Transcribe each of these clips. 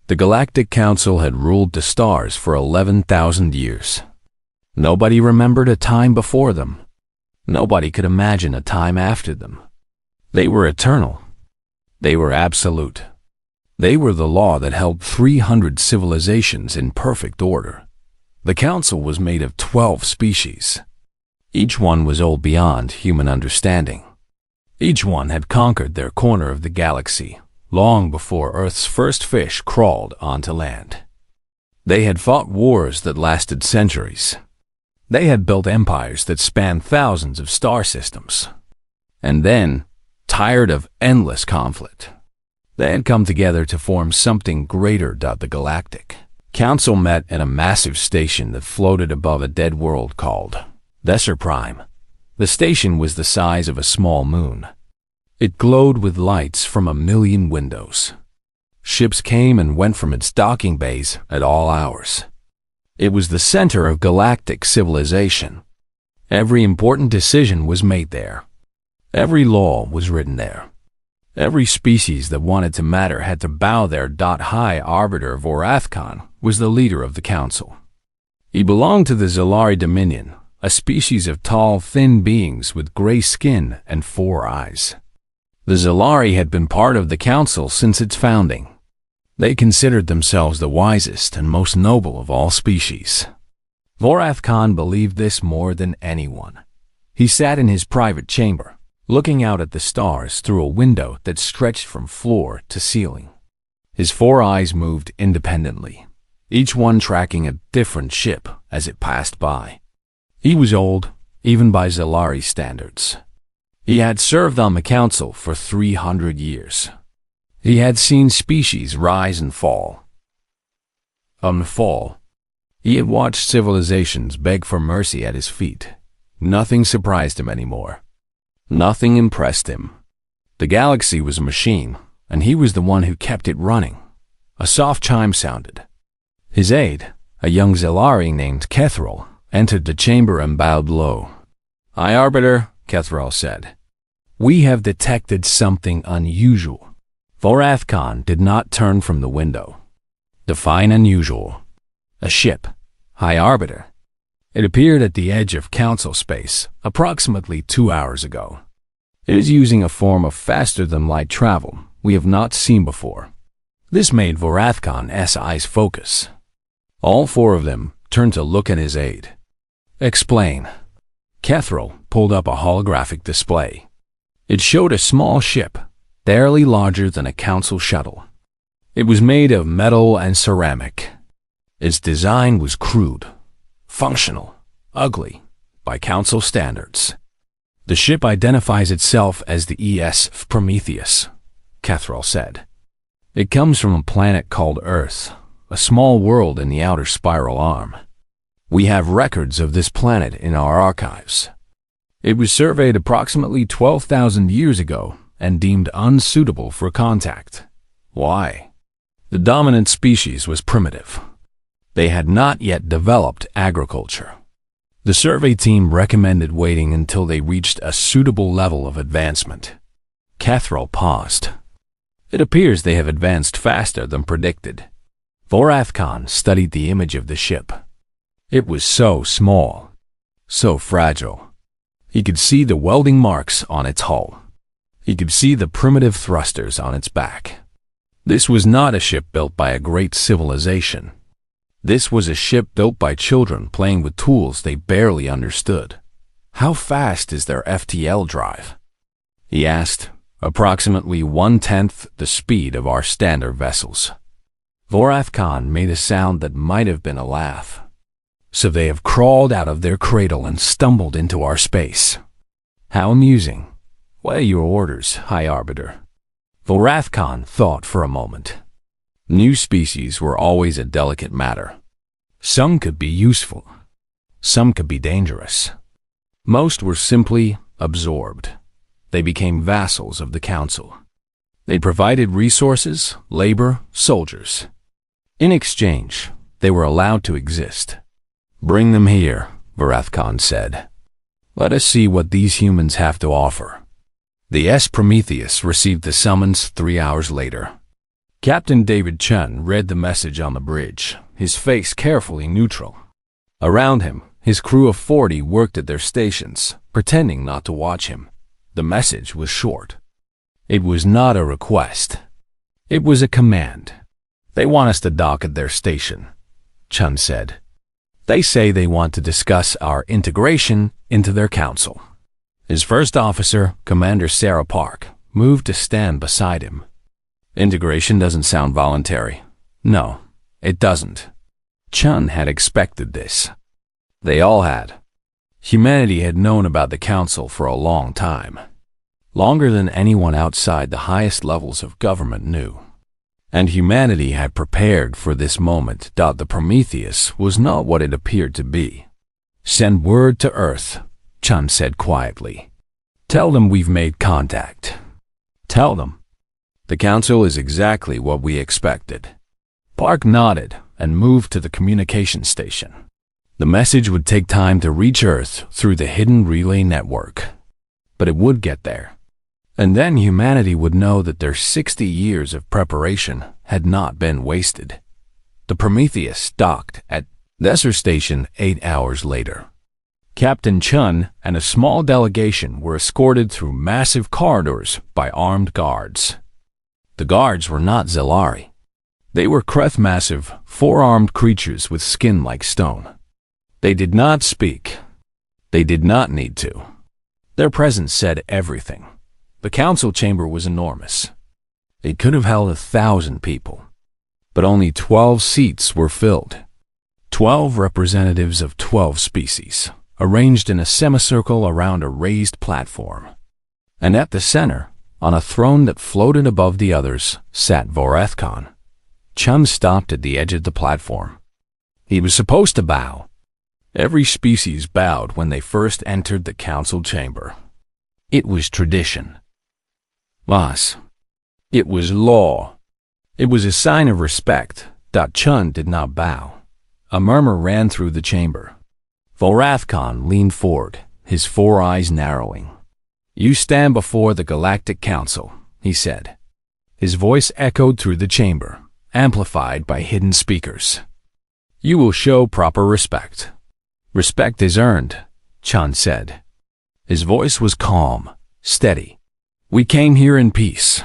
The Galactic Council had ruled the stars for 11,000 years. Nobody remembered a time before them. Nobody could imagine a time after them. They were eternal. They were absolute. They were the law that held 300 civilizations in perfect order. The council was made of 12 species. Each one was old beyond human understanding. Each one had conquered their corner of the galaxy long before Earth's first fish crawled onto land. They had fought wars that lasted centuries. They had built empires that spanned thousands of star systems. And then, tired of endless conflict, they had come together to form something greater than the Galactic Council. Met at a massive station that floated above a dead world called Desert Prime. The station was the size of a small moon. It glowed with lights from 1,000,000 windows. Ships came and went from its docking bays at all hours. It was the center of galactic civilization. Every important decision was made there. Every law was written there. Every species that wanted to matter had to bow there. High Arbiter Vorathkon was the leader of the council. He belonged to the Zalari Dominion, a species of tall, thin beings with gray skin and 4 eyes. The Zalari had been part of the council since its founding. They considered themselves the wisest and most noble of all species. Vorathkon believed this more than anyone. He sat in his private chamber, looking out at the stars through a window that stretched from floor to ceiling. His 4 eyes moved independently, each one tracking a different ship as it passed by. He was old, even by Zalari standards. He had served on the council for 300 years. He had seen species rise and fall. He had watched civilizations beg for mercy at his feet. Nothing surprised him anymore. Nothing impressed him. The galaxy was a machine, and he was the one who kept it running. A soft chime sounded. His aide, a young Zalari named Kethril, entered the chamber and bowed low. "High Arbiter," Kethril said, "we have detected something unusual." Vorathkon did not turn from the window. "Define unusual." "A ship, High Arbiter. It appeared at the edge of council space approximately 2 hours ago. It is using a form of faster-than-light travel we have not seen before." This made Vorathkon's eyes focus. All 4 of them turned to look at his aide. "Explain." Kethril pulled up a holographic display. It showed a small ship, barely larger than a council shuttle. It was made of metal and ceramic. Its design was crude, functional, ugly, by council standards. "The ship identifies itself as the ES Prometheus," Kethril said. "It comes from a planet called Earth, a small world in the outer spiral arm. We have records of this planet in our archives. It was surveyed approximately 12,000 years ago and deemed unsuitable for contact. Why? The dominant species was primitive. They had not yet developed agriculture. The survey team recommended waiting until they reached a suitable level of advancement." Kethril paused. "It appears they have advanced faster than predicted." Vorathkon studied the image of the ship. It was so small, so fragile. He could see the welding marks on its hull. He could see the primitive thrusters on its back. This was not a ship built by a great civilization. This was a ship built by children playing with tools they barely understood. "How fast is their FTL drive?" he asked. "Approximately 1/10 the speed of our standard vessels." Vorathkon made a sound that might have been a laugh. "So they have crawled out of their cradle and stumbled into our space. How amusing. What are your orders, High Arbiter?" Vorathkon thought for a moment. New species were always a delicate matter. Some could be useful. Some could be dangerous. Most were simply absorbed. They became vassals of the council. They provided resources, labor, soldiers. In exchange, they were allowed to exist. "Bring them here," Vorathkon said. "Let us see what these humans have to offer." The S Prometheus received the summons 3 hours later. Captain David Chun read the message on the bridge, his face carefully neutral. Around him, his crew of 40 worked at their stations, pretending not to watch him. The message was short. It was not a request. It was a command. "They want us to dock at their station," Chun said. "They say they want to discuss our integration into their council." His first officer, Commander Sarah Park, moved to stand beside him. "Integration doesn't sound voluntary." "No, it doesn't." Chun had expected this. They all had. Humanity had known about the council for a long time. Longer than anyone outside the highest levels of government knew. And humanity had prepared for this moment. The Prometheus was not what it appeared to be. "Send word to Earth," Chun said quietly. "Tell them we've made contact. Tell them. The council is exactly what we expected." Park nodded and moved to the communication station. The message would take time to reach Earth through the hidden relay network. But it would get there. And then humanity would know that their 60 years of preparation had not been wasted. The Prometheus docked at Desser Station 8 hours later. Captain Chun and a small delegation were escorted through massive corridors by armed guards. The guards were not Zelari. They were Kreth-massive, four-armed creatures with skin like stone. They did not speak. They did not need to. Their presence said everything. The council chamber was enormous. It could have held 1,000 people. But only 12 seats were filled. 12 representatives of 12 species, arranged in a semicircle around a raised platform. And at the center, on a throne that floated above the others, sat Vorethkon. Chun stopped at the edge of the platform. He was supposed to bow. Every species bowed when they first entered the council chamber. It was tradition. Mas. It was law. It was a sign of respect. Chun did not bow. A murmur ran through the chamber. Vorethkon leaned forward, his four eyes narrowing. "You stand before the Galactic Council," he said. His voice echoed through the chamber, amplified by hidden speakers. "You will show proper respect." "Respect is earned," Chun said. His voice was calm, steady. "We came here in peace.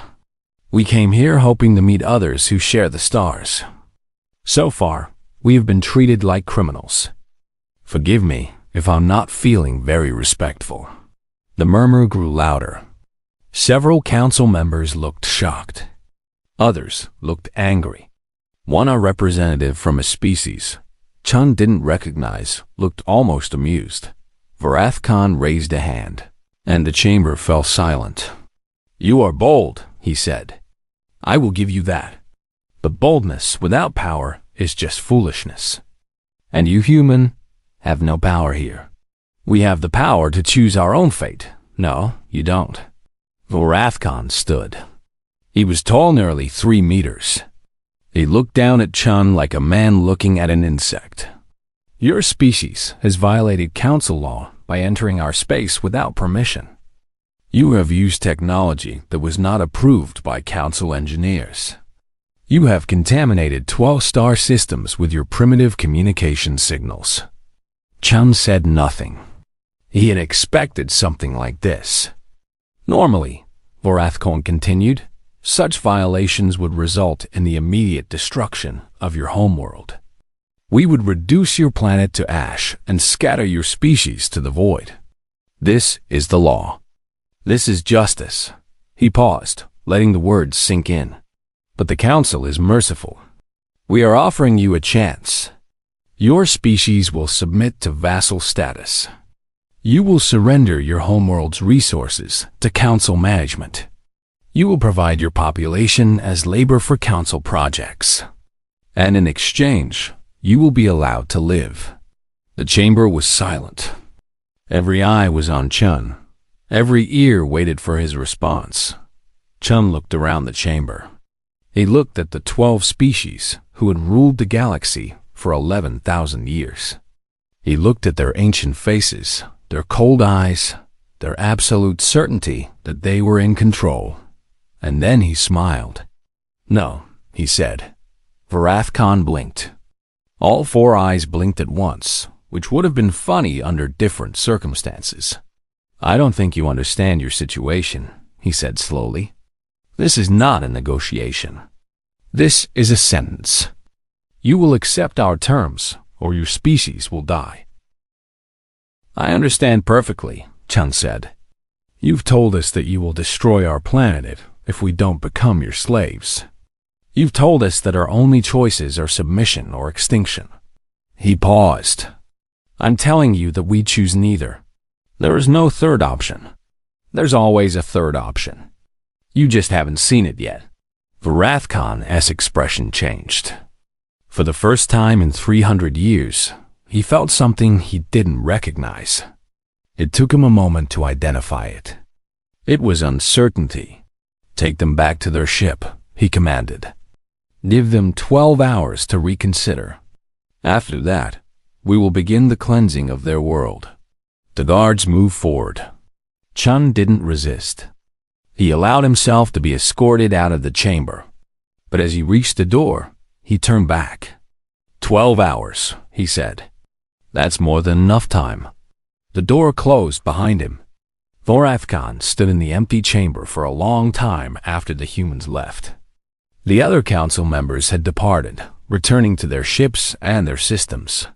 We came here hoping to meet others who share the stars. So far, we have been treated like criminals. Forgive me if I'm not feeling very respectful." The murmur grew louder. Several council members looked shocked. Others looked angry. One, a representative from a species Chun didn't recognize, looked almost amused. Vorethkon raised a hand, and the chamber fell silent. "You are bold," he said. "I will give you that. But boldness without power is just foolishness. And you human have no power here. We have the power to choose our own fate." "No, you don't." Vorethkon stood. He was tall, nearly 3 meters. He looked down at Chun like a man looking at an insect. "Your species has violated council law by entering our space without permission. You have used technology that was not approved by council engineers. You have contaminated 12 star systems with your primitive communication signals." Chun said nothing. He had expected something like this. "Normally," Vorethkon continued, "such violations would result in the immediate destruction of your homeworld. We would reduce your planet to ash and scatter your species to the void. This is the law. This is justice." He paused, letting the words sink in. "But the council is merciful. We are offering you a chance. Your species will submit to vassal status. You will surrender your homeworld's resources to council management. You will provide your population as labor for council projects. And in exchange, you will be allowed to live." The chamber was silent. Every eye was on Chun. Every ear waited for his response. Chun looked around the chamber. He looked at the 12 species who had ruled the galaxy for 11,000 years. He looked at their ancient faces, their cold eyes, their absolute certainty that they were in control. And then he smiled. "No, he said. Varath Khan blinked. All four eyes blinked at once, which would have been funny under different circumstances. I don't think you understand your situation, he said slowly. This is not a negotiation. This is a sentence. You will accept our terms, or your species will die. I understand perfectly, Chun said. You've told us that you will destroy our planet if we don't become your slaves. You've told us that our only choices are submission or extinction. He paused. I'm telling you that we choose neither. There is no third option. There's always a third option. You just haven't seen it yet. Varath Khan's expression changed. For the first time in 300 years, he felt something he didn't recognize. It took him a moment to identify it. It was uncertainty. Take them back to their ship, he commanded. Give them 12 hours to reconsider. After that, we will begin the cleansing of their world. The guards moved forward. Chun didn't resist. He allowed himself to be escorted out of the chamber. But as he reached the door, he turned back. 12 hours, he said. That's more than enough time. The door closed behind him. Varath Khan stood in the empty chamber for a long time after the humans left. The other council members had departed, returning to their ships and their systems.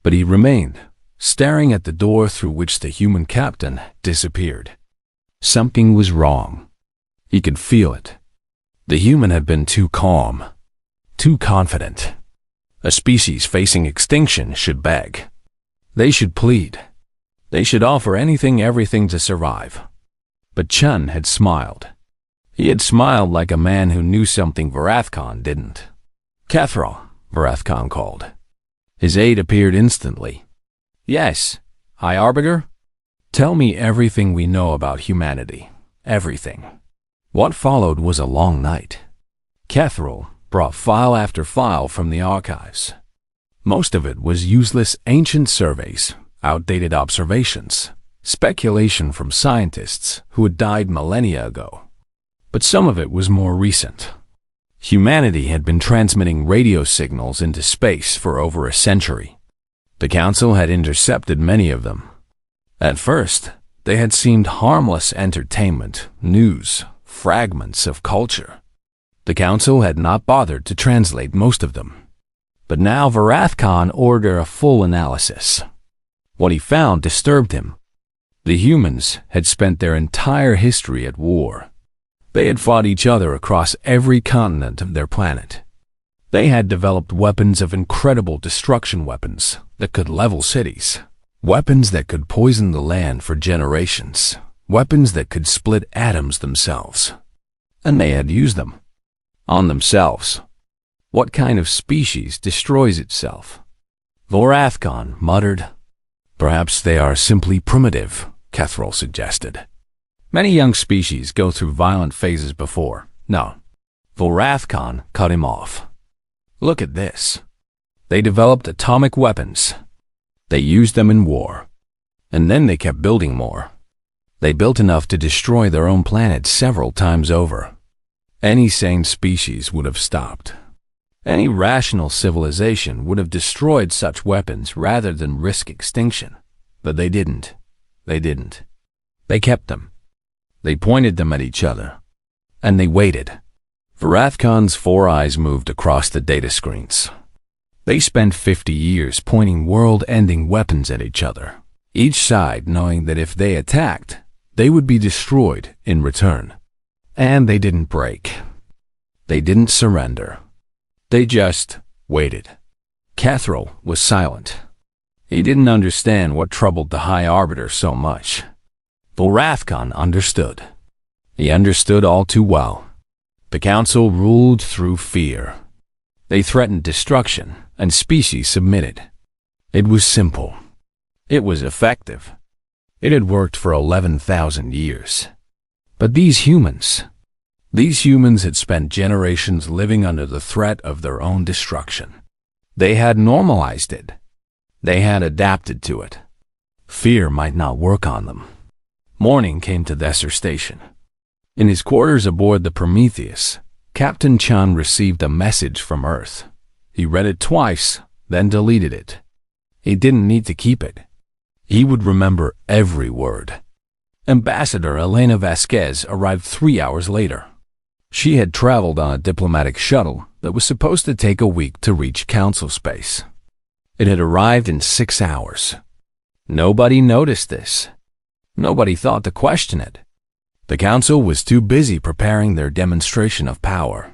But he remained, staring at the door through which the human captain disappeared. Something was wrong. He could feel it. The human had been too calm, too confident. A species facing extinction should beg. They should plead. They should offer everything to survive. But Chun had smiled. He had smiled like a man who knew something Varath Khan didn't. Kethral, Varath Khan called. His aide appeared instantly. Yes, High Arbiter? Tell me everything we know about humanity. Everything. What followed was a long night. Kethral brought file after file from the archives. Most of it was useless ancient surveys, outdated observations, speculation from scientists who had died millennia ago. But some of it was more recent. Humanity had been transmitting radio signals into space for over a century. The Council had intercepted many of them. At first, they had seemed harmless entertainment, news, fragments of culture. The Council had not bothered to translate most of them. But now Varath Khan ordered a full analysis. What he found disturbed him. The humans had spent their entire history at war. They had fought each other across every continent of their planet. They had developed weapons of incredible destruction, weapons that could level cities, weapons that could poison the land for generations, weapons that could split atoms themselves. And they had used them. On themselves. What kind of species destroys itself? Varath Khan muttered. Perhaps they are simply primitive, Kethral suggested. Many young species go through violent phases before. No. Varath Khan cut him off. Look at this. They developed atomic weapons. They used them in war. And then they kept building more. They built enough to destroy their own planet several times over. Any sane species would have stopped. Any rational civilization would have destroyed such weapons rather than risk extinction. But they didn't. They didn't. They kept them. They pointed them at each other. And they waited. Varath Khan's four eyes moved across the data screens. They spent 50 years pointing world-ending weapons at each other, each side knowing that if they attacked, they would be destroyed in return. And they didn't break. They didn't surrender. They just waited. Kethral was silent. He didn't understand what troubled the High Arbiter so much. Varath Khan understood. He understood all too well. The Council ruled through fear. They threatened destruction, and species submitted. It was simple. It was effective. It had worked for 11,000 years. But these humans had spent generations living under the threat of their own destruction. They had normalized it. They had adapted to it. Fear might not work on them. Morning came to Desser Station. In his quarters aboard the Prometheus, Captain Chun received a message from Earth. He read it twice, then deleted it. He didn't need to keep it. He would remember every word. Ambassador Elena Vasquez arrived 3 hours later. She had traveled on a diplomatic shuttle that was supposed to take a week to reach Council space. It had arrived in 6 hours. Nobody noticed this. Nobody thought to question it. The Council was too busy preparing their demonstration of power.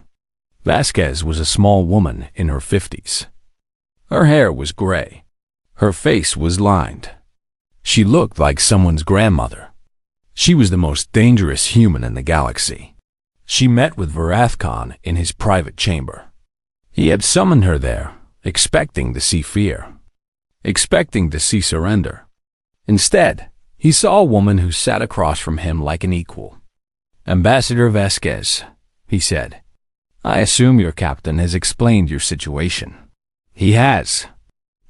Vasquez was a small woman in her 50s. Her hair was gray. Her face was lined. She looked like someone's grandmother. She was the most dangerous human in the galaxy. She met with Varathkon in his private chamber. He had summoned her there, expecting to see fear, expecting to see surrender. Instead, he saw a woman who sat across from him like an equal. "Ambassador Vasquez," he said, "I assume your captain has explained your situation." He has.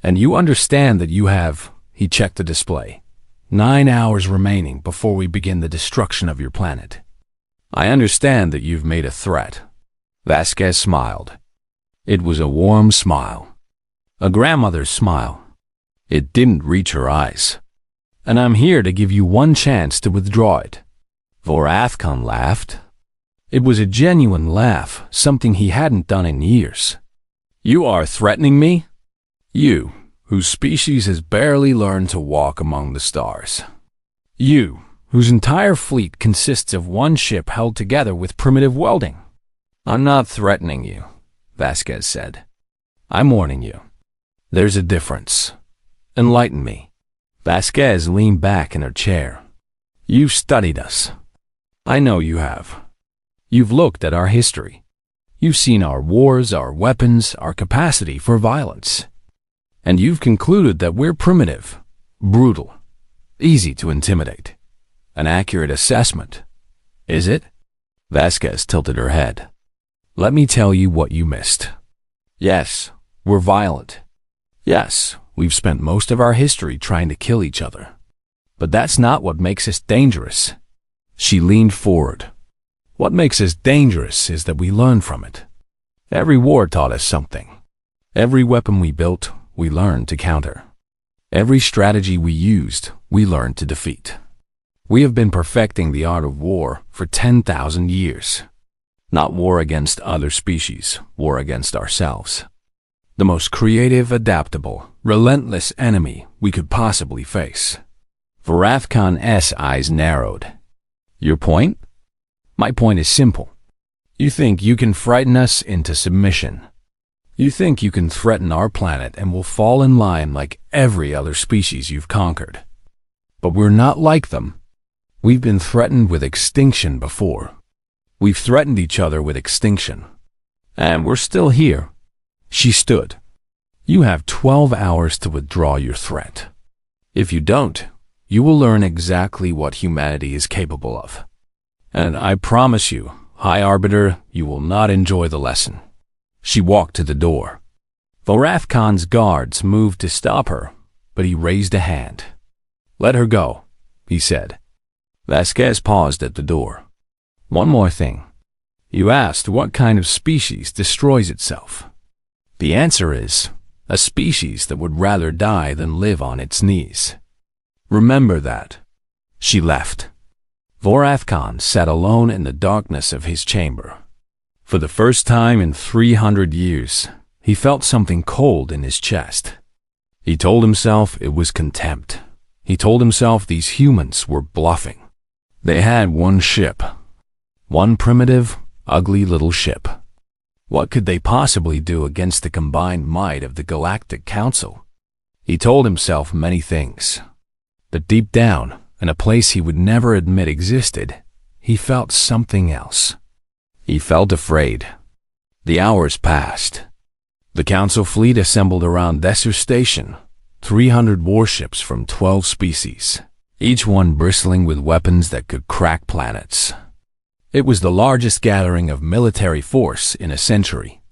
"And you understand that you have," he checked the display, "9 hours remaining before we begin the destruction of your planet. I understand that you've made a threat." Vasquez smiled. It was a warm smile. A grandmother's smile. It didn't reach her eyes. "And I'm here to give you one chance to withdraw it." Varathkon laughed. It was a genuine laugh, something he hadn't done in years. "You are threatening me? You, whose species has barely learned to walk among the stars. You, whose entire fleet consists of one ship held together with primitive welding." "I'm not threatening you," Vasquez said. "I'm warning you. There's a difference. Enlighten me." Vasquez leaned back in her chair. "You've studied us. I know you have. You've looked at our history. You've seen our wars, our weapons, our capacity for violence. And you've concluded that we're primitive, brutal, easy to intimidate. An accurate assessment, is it?" Vasquez tilted her head. "Let me tell you what you missed. Yes, we're violent. Yes, we've spent most of our history trying to kill each other. But that's not what makes us dangerous." She leaned forward. "What makes us dangerous is that we learn from it. Every war taught us something. Every weapon we built, we learned to counter. Every strategy we used, we learned to defeat. We have been perfecting the art of war for 10,000 years. Not war against other species, war against ourselves. The most creative, adaptable, relentless enemy we could possibly face." Varathkon's eyes narrowed. "Your point?" "My point is simple. You think you can frighten us into submission. You think you can threaten our planet and we'll fall in line like every other species you've conquered. But we're not like them. We've been threatened with extinction before. We've threatened each other with extinction. And we're still here." She stood. "You have 12 hours to withdraw your threat. If you don't, you will learn exactly what humanity is capable of. And I promise you, High Arbiter, you will not enjoy the lesson." She walked to the door. Varathkon's guards moved to stop her, but he raised a hand. "Let her go," he said. Vasquez paused at the door. "One more thing. You asked what kind of species destroys itself. The answer is a species that would rather die than live on its knees. Remember that." She left. Varathkon sat alone in the darkness of his chamber. For the first time in 300 years, he felt something cold in his chest. He told himself it was contempt. He told himself these humans were bluffing. They had one ship. One primitive, ugly little ship. What could they possibly do against the combined might of the Galactic Council? He told himself many things. But deep down, in a place he would never admit existed, he felt something else. He felt afraid. The hours passed. The Council fleet assembled around Desser Station, 300 warships from 12 species, each one bristling with weapons that could crack planets. It was the largest gathering of military force in a century.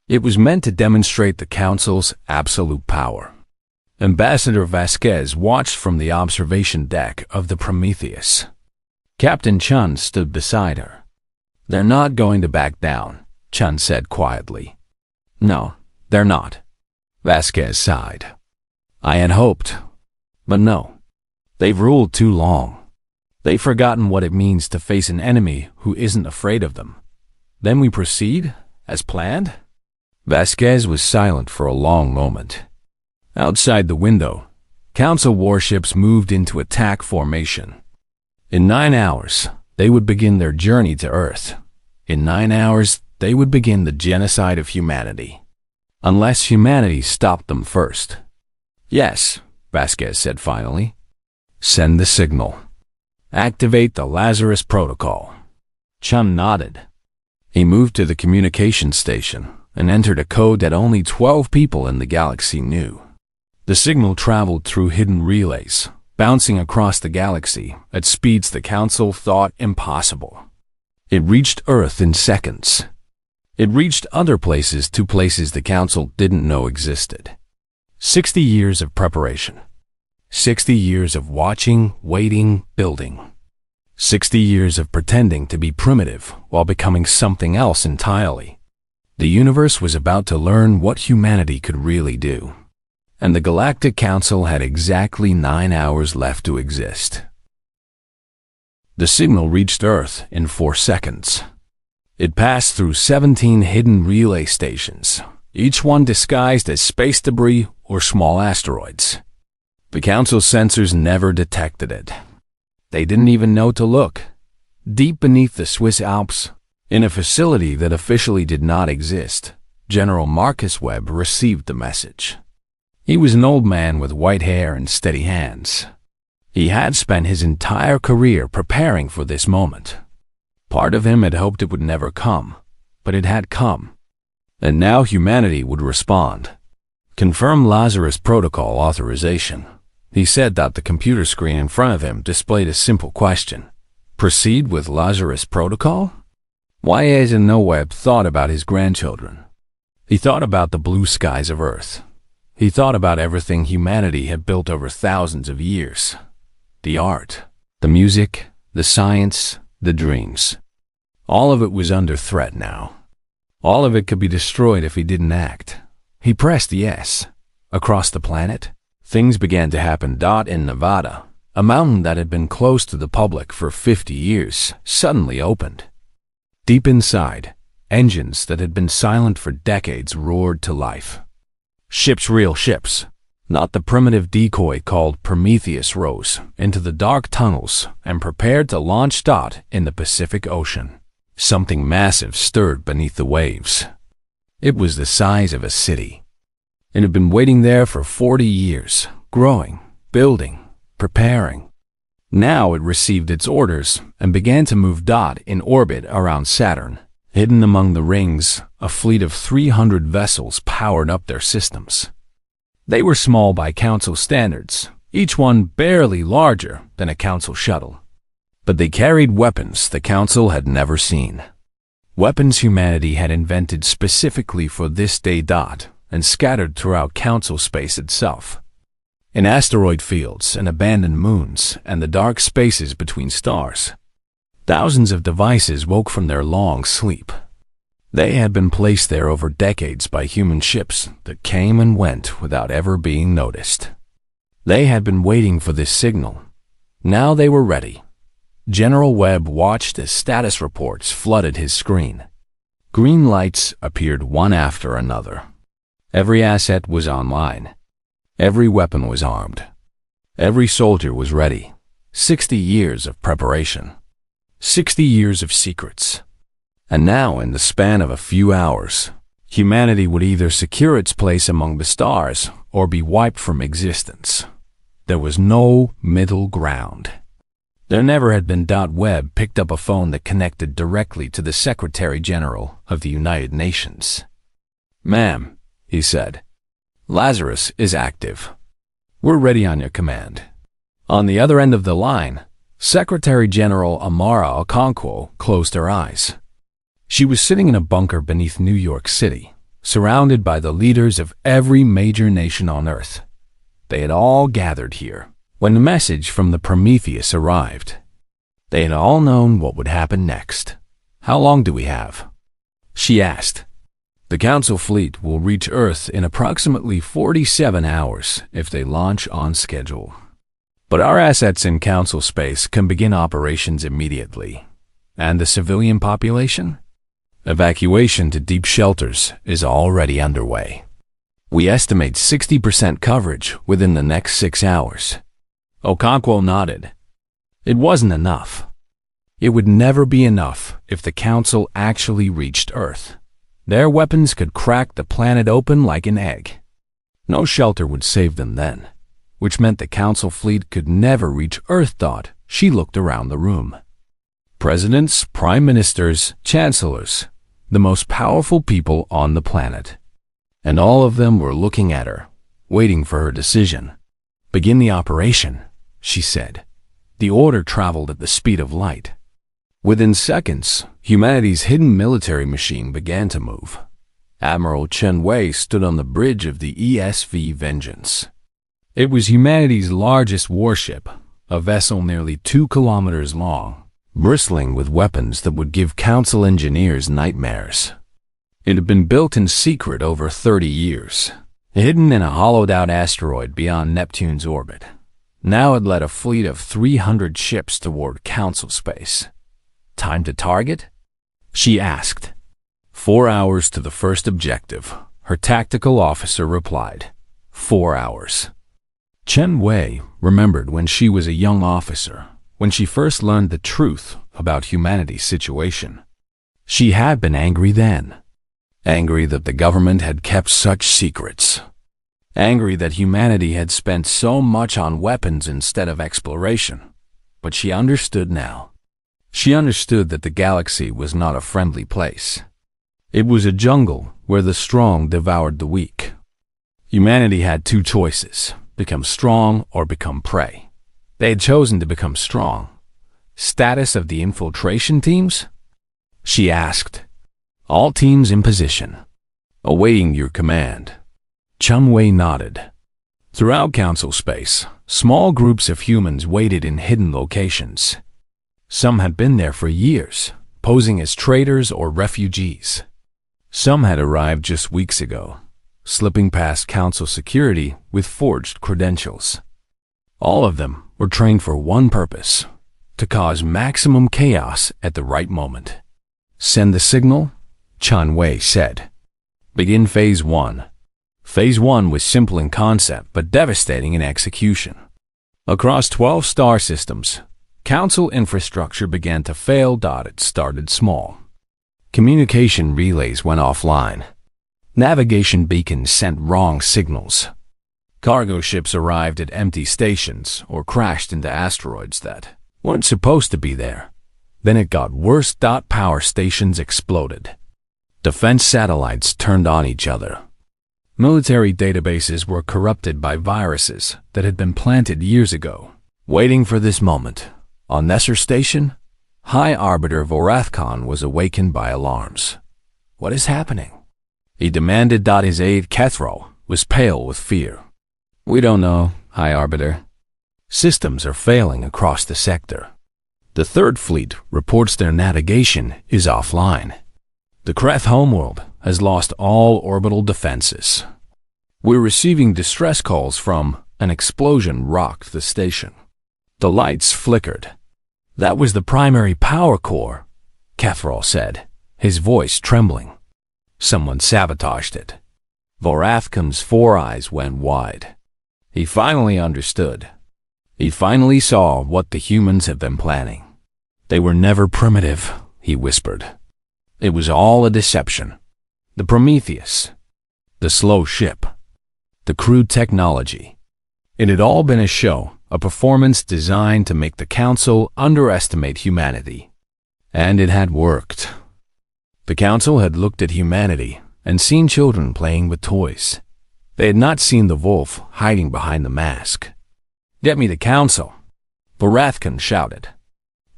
It was meant to demonstrate the Council's absolute power. Ambassador Vasquez watched from the observation deck of the Prometheus. Captain Chun stood beside her. "They're not going to back down," Chun said quietly. No, they're not. Vasquez sighed. I had hoped, but no. They've ruled too long. They've forgotten what it means to face an enemy who isn't afraid of them. Then we proceed, as planned? Vasquez was silent for a long moment. Outside the window, Council warships moved into attack formation. In 9 hours, they would begin their journey to Earth. In 9 hours, they would begin the genocide of humanity. Unless humanity stopped them first. Yes, Vasquez said finally. Send the signal. Activate the Lazarus Protocol. Chun nodded. He moved to the communication station and entered a code that only 12 people in the galaxy knew. The signal traveled through hidden relays, bouncing across the galaxy at speeds the Council thought impossible. It reached Earth in seconds. It reached other places to places the Council didn't know existed. 60 years of preparation. 60 years of watching, waiting, building. 60 years of pretending to be primitive while becoming something else entirely. The universe was about to learn what humanity could really do. And the Galactic Council had exactly 9 hours left to exist. The signal reached Earth in 4 seconds. It passed through 17 hidden relay stations, each one disguised as space debris or small asteroids. The Council sensors never detected it. They didn't even know to look. Deep beneath the Swiss Alps, in a facility that officially did not exist, General Marcus Webb received the message. He was an old man with white hair and steady hands. He had spent his entire career preparing for this moment. Part of him had hoped it would never come, but it had come. And now humanity would respond. Confirm Lazarus Protocol authorization. He said that the computer screen in front of him displayed a simple question. Proceed with Lazarus Protocol? Why hasn't no Webb thought about his grandchildren? He thought about the blue skies of Earth. He thought about everything humanity had built over thousands of years. The art, the music, the science, the dreams. All of it was under threat now. All of it could be destroyed if he didn't act. He pressed yes. Across the planet, things began to happen. In Nevada, a mountain that had been closed to the public for 50 years suddenly opened. Deep inside, engines that had been silent for decades roared to life. Ships, real ships, not the primitive decoy called Prometheus, rose into the dark tunnels and prepared to launch. In the Pacific Ocean, something massive stirred beneath the waves. It was the size of a city. It had been waiting there for 40 years, growing, building, preparing. Now it received its orders and began to move. In orbit around Saturn. Hidden among the rings, a fleet of 300 vessels powered up their systems. They were small by Council standards, each one barely larger than a Council shuttle. But they carried weapons the Council had never seen. Weapons humanity had invented specifically for this day. And scattered throughout Council space itself. In asteroid fields and abandoned moons and the dark spaces between stars. Thousands of devices woke from their long sleep. They had been placed there over decades by human ships that came and went without ever being noticed. They had been waiting for this signal. Now they were ready. General Webb watched as status reports flooded his screen. Green lights appeared one after another. Every asset was online. Every weapon was armed. Every soldier was ready. 60 years of preparation. 60 years of secrets. And now, in the span of a few hours, humanity would either secure its place among the stars or be wiped from existence. There was no middle ground. There never had been. Webb picked up a phone that connected directly to the Secretary General of the United Nations. Ma'am, he said, Lazarus is active. We're ready on your command. On the other end of the line, Secretary General Amara Okonkwo closed her eyes. She was sitting in a bunker beneath New York City, surrounded by the leaders of every major nation on Earth. They had all gathered here when the message from the Prometheus arrived. They had all known what would happen next. How long do we have? She asked. The Council fleet will reach Earth in approximately 47 hours if they launch on schedule. But our assets in Council space can begin operations immediately. And the civilian population? Evacuation to deep shelters is already underway. We estimate 60% coverage within the next 6 hours. Okonkwo nodded. It wasn't enough. It would never be enough if the Council actually reached Earth. Their weapons could crack the planet open like an egg. No shelter would save them then, which meant the Council fleet could never reach Earth. She looked around the room. Presidents, prime ministers, chancellors, the most powerful people on the planet. And all of them were looking at her, waiting for her decision. Begin the operation, she said. The order traveled at the speed of light. Within seconds, humanity's hidden military machine began to move. Admiral Chen Wei stood on the bridge of the ESV Vengeance. It was humanity's largest warship, a vessel nearly 2 kilometers long, bristling with weapons that would give Council engineers nightmares. It had been built in secret over 30 years, hidden in a hollowed-out asteroid beyond Neptune's orbit. Now it led a fleet of 300 ships toward Council space. Time to target? She asked. 4 hours to the first objective, her tactical officer replied. 4 hours. Chen Wei remembered when she was a young officer, when she first learned the truth about humanity's situation. She had been angry then. Angry that the government had kept such secrets. Angry that humanity had spent so much on weapons instead of exploration. But she understood now. She understood that the galaxy was not a friendly place. It was a jungle where the strong devoured the weak. Humanity had 2 choices, become strong or become prey. They had chosen to become strong. Status of the infiltration teams? She asked. All teams in position. Awaiting your command. Chen Wei nodded. Throughout Council space, small groups of humans waited in hidden locations. Some had been there for years, posing as traders or refugees. Some had arrived just weeks ago, slipping past Council security with forged credentials. All of them were trained for one purpose, to cause maximum chaos at the right moment. Send the signal, Chen Wei said. Begin Phase 1. Phase 1 was simple in concept but devastating in execution. Across 12 star systems, Council infrastructure began to fail. It started small. Communication relays went offline. Navigation beacons sent wrong signals. Cargo ships arrived at empty stations or crashed into asteroids that weren't supposed to be there. Then it got worse. Power stations exploded. Defense satellites turned on each other. Military databases were corrupted by viruses that had been planted years ago. Waiting for this moment, on Nesser Station, High Arbiter Vorathkon was awakened by alarms. What is happening? He demanded. His aide Kethro was pale with fear. We don't know, High Arbiter. Systems are failing across the sector. The Third Fleet reports their navigation is offline. The Kreth homeworld has lost all orbital defenses. We're receiving distress calls from an explosion rocked the station. The lights flickered. That was the primary power core, Kethro said, his voice trembling. Someone sabotaged it. Vorathkon's 4 eyes went wide. He finally understood. He finally saw what the humans have been planning. They were never primitive, he whispered. It was all a deception. The Prometheus, the slow ship, the crude technology. It had all been a show, a performance designed to make the Council underestimate humanity. And it had worked. The Council had looked at humanity and seen children playing with toys. They had not seen the wolf hiding behind the mask. Get me the Council, Vorathkon shouted.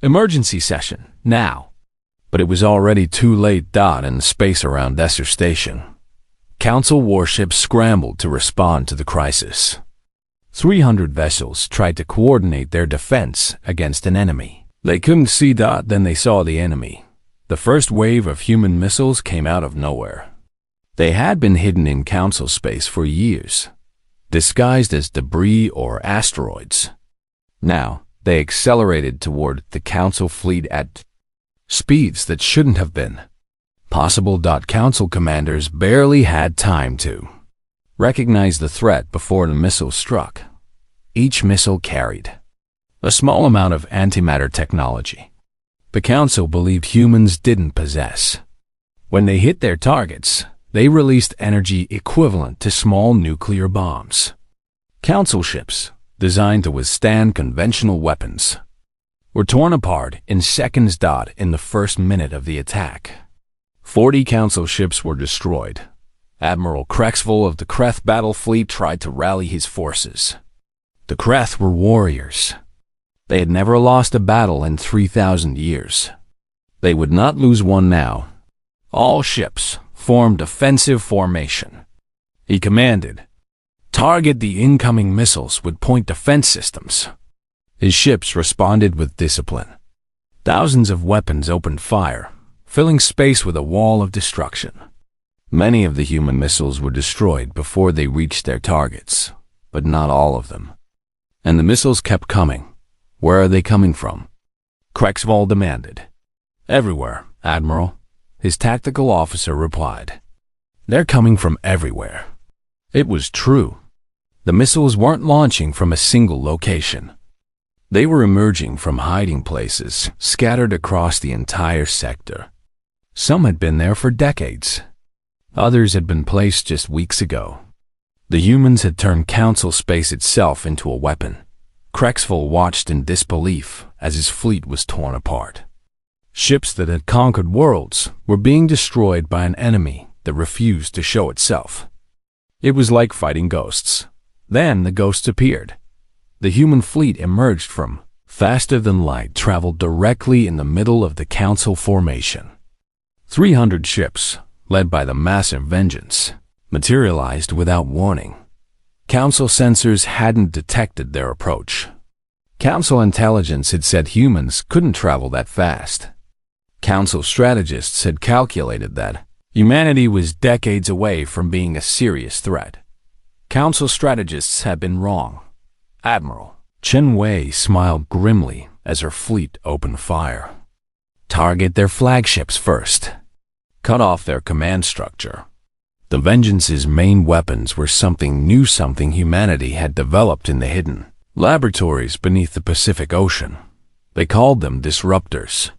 Emergency session, now. But it was already too late. In the space around Nesser Station, Council warships scrambled to respond to the crisis. 300 vessels tried to coordinate their defense against an enemy. They couldn't see. Then they saw the enemy. The first wave of human missiles came out of nowhere. They had been hidden in Council space for years, disguised as debris or asteroids. Now, they accelerated toward the Council fleet at speeds that shouldn't have been possible. Council commanders barely had time to recognize the threat before the missile struck. Each missile carried a small amount of antimatter technology the Council believed humans didn't possess. When they hit their targets, they released energy equivalent to small nuclear bombs. Council ships, designed to withstand conventional weapons, were torn apart in seconds. In the first minute of the attack, 40 Council ships were destroyed. Admiral Crexville of the Kreth battle fleet tried to rally his forces. The Kreth were warriors. They had never lost a battle in 3,000 years. They would not lose one now. All ships formed defensive formation. He commanded, "Target the incoming missiles with point defense systems." His ships responded with discipline. Thousands of weapons opened fire, filling space with a wall of destruction. Many of the human missiles were destroyed before they reached their targets, but not all of them. And the missiles kept coming. Where are they coming from? Crexville demanded. "Everywhere, Admiral," his tactical officer replied. "They're coming from everywhere." It was true. The missiles weren't launching from a single location. They were emerging from hiding places scattered across the entire sector. Some had been there for decades. Others had been placed just weeks ago. The humans had turned Council space itself into a weapon. Crexville watched in disbelief as his fleet was torn apart. Ships that had conquered worlds were being destroyed by an enemy that refused to show itself. It was like fighting ghosts. Then the ghosts appeared. The human fleet emerged from faster than light, traveled directly in the middle of the Council formation. 300 ships, led by the massive Vengeance, materialized without warning. Council sensors hadn't detected their approach. Council intelligence had said humans couldn't travel that fast. Council strategists had calculated that humanity was decades away from being a serious threat. Council strategists had been wrong. Admiral Chen Wei smiled grimly as her fleet opened fire. "Target their flagships first. Cut off their command structure." The Vengeance's main weapons were something new, something humanity had developed in the hidden laboratories beneath the Pacific Ocean. They called them disruptors.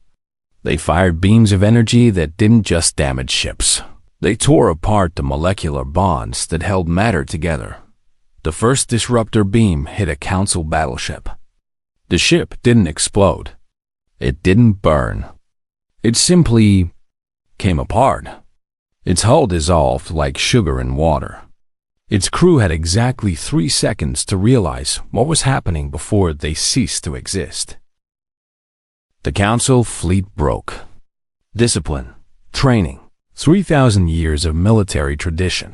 They fired beams of energy that didn't just damage ships. They tore apart the molecular bonds that held matter together. The first disruptor beam hit a Council battleship. The ship didn't explode. It didn't burn. It simply came apart. Its hull dissolved like sugar in water. Its crew had exactly 3 seconds to realize what was happening before they ceased to exist. The Council fleet broke. Discipline, training, 3,000 years of military tradition.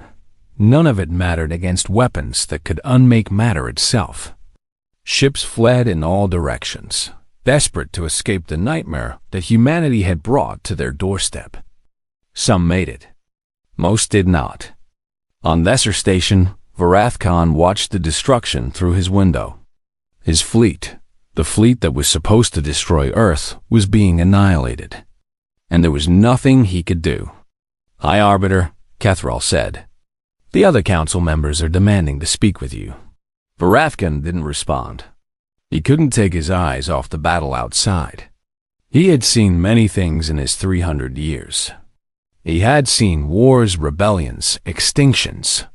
None of it mattered against weapons that could unmake matter itself. Ships fled in all directions, desperate to escape the nightmare that humanity had brought to their doorstep. Some made it. Most did not. On Lesser Station, Varathkon watched the destruction through his window. His fleet, the fleet that was supposed to destroy Earth, was being annihilated. And there was nothing he could do. "High Arbiter," Kethral said. "The other Council members are demanding to speak with you." Varathkon didn't respond. He couldn't take his eyes off the battle outside. He had seen many things in his 300 years. He had seen wars, rebellions, extinctions,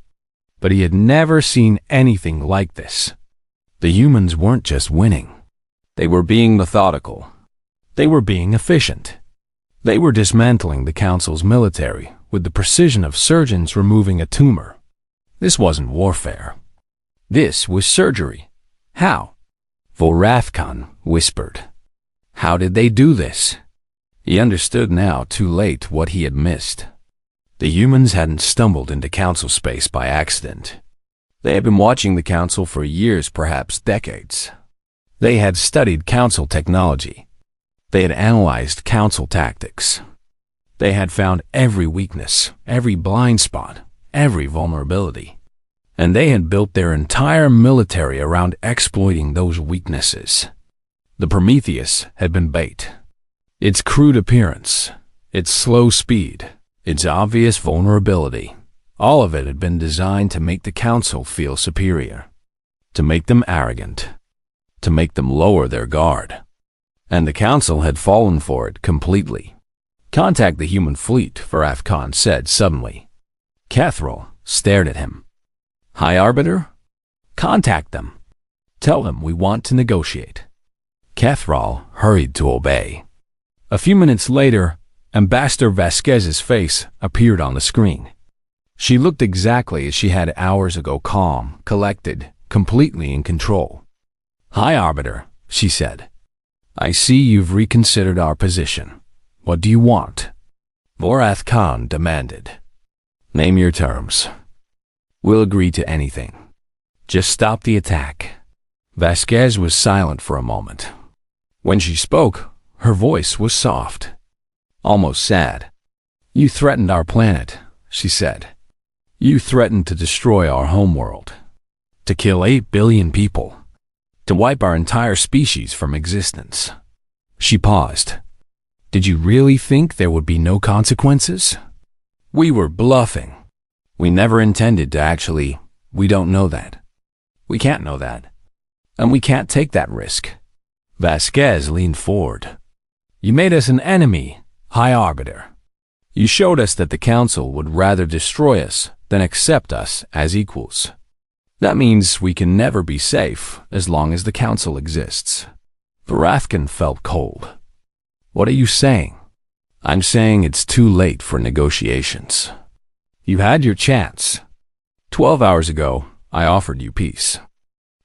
but he had never seen anything like this. The humans weren't just winning. They were being methodical. They were being efficient. They were dismantling the Council's military with the precision of surgeons removing a tumor. This wasn't warfare. This was surgery. How? Varathkon whispered. How did they do this? He understood now, too late, what he had missed. The humans hadn't stumbled into Council space by accident. They had been watching the Council for years, perhaps decades. They had studied Council technology. They had analyzed Council tactics. They had found every weakness, every blind spot, every vulnerability. And they had built their entire military around exploiting those weaknesses. The Prometheus had been bait. Its crude appearance, its slow speed, its obvious vulnerability, all of it had been designed to make the Council feel superior, to make them arrogant, to make them lower their guard. And the Council had fallen for it completely. "Contact the human fleet," Wrath Khan said suddenly. Cathrall stared at him. "High Arbiter? Contact them. Tell them we want to negotiate." Cathrall hurried to obey. A few minutes later, Ambassador Vasquez's face appeared on the screen. She looked exactly as she had hours ago, calm, collected, completely in control. "High Arbiter," she said. "I see you've reconsidered our position. What do you want?" Wrath Khan demanded. "Name your terms. We'll agree to anything. Just stop the attack." Vasquez was silent for a moment. When she spoke, her voice was soft, almost sad. "You threatened our planet," she said. "You threatened to destroy our homeworld, to kill 8 billion people, to wipe our entire species from existence." She paused. "Did you really think there would be no consequences?" "We were bluffing. We never intended to actually. We don't know that. We can't know that. And we can't take that risk." Vasquez leaned forward. "You made us an enemy, High Arbiter. You showed us that the Council would rather destroy us than accept us as equals. That means we can never be safe as long as the Council exists." Varadkar felt cold. "What are you saying?" "I'm saying it's too late for negotiations. You had your chance. 12 hours ago, I offered you peace.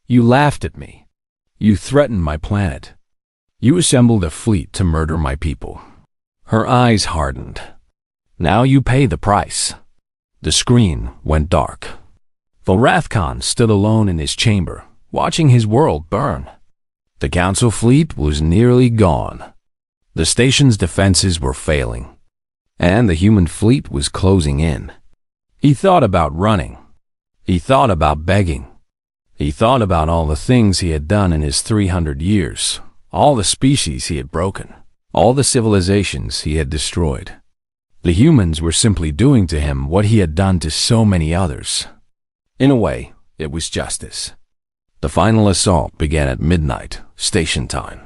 You laughed at me. You threatened my planet. You assembled a fleet to murder my people." Her eyes hardened. "Now you pay the price." The screen went dark. Varadkar stood alone in his chamber, watching his world burn. The Council fleet was nearly gone. The station's defenses were failing, and the human fleet was closing in. He thought about running. He thought about begging. He thought about all the things he had done in his 300 years, all the species he had broken, all the civilizations he had destroyed. The humans were simply doing to him what he had done to so many others. In a way, it was justice. The final assault began at midnight, station time.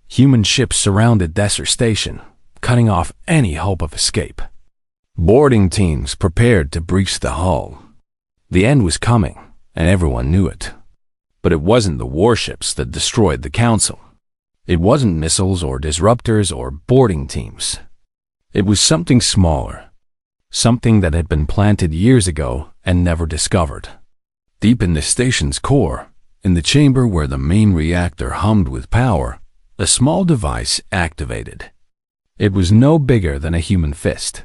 Human ships surrounded Desert Station, cutting off any hope of escape. Boarding teams prepared to breach the hull. The end was coming, and everyone knew it. But it wasn't the warships that destroyed the Council. It wasn't missiles or disruptors or boarding teams. It was something smaller, something that had been planted years ago and never discovered. Deep in the station's core, in the chamber where the main reactor hummed with power, a small device activated. It was no bigger than a human fist.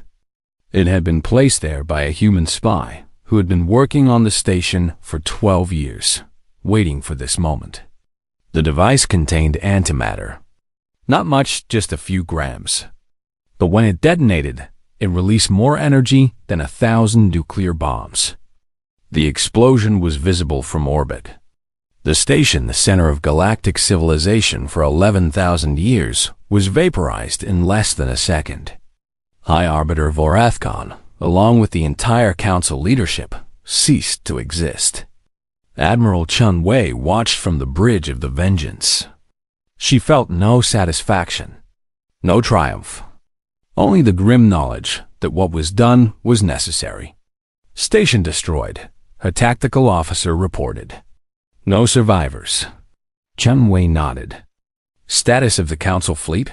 It had been placed there by a human spy who had been working on the station for 12 years, waiting for this moment. The device contained antimatter. Not much, just a few grams. But when it detonated, it released more energy than 1,000 nuclear bombs. The explosion was visible from orbit. The station, the center of galactic civilization for 11,000 years, was vaporized in less than a second. High Arbiter Varadkar, along with the entire Council leadership, ceased to exist. Admiral Chun Wei watched from the bridge of the Vengeance. She felt no satisfaction, no triumph, only the grim knowledge that what was done was necessary. "Station destroyed," her tactical officer reported. "No survivors." Chun Wei nodded. "Status of the Council fleet?"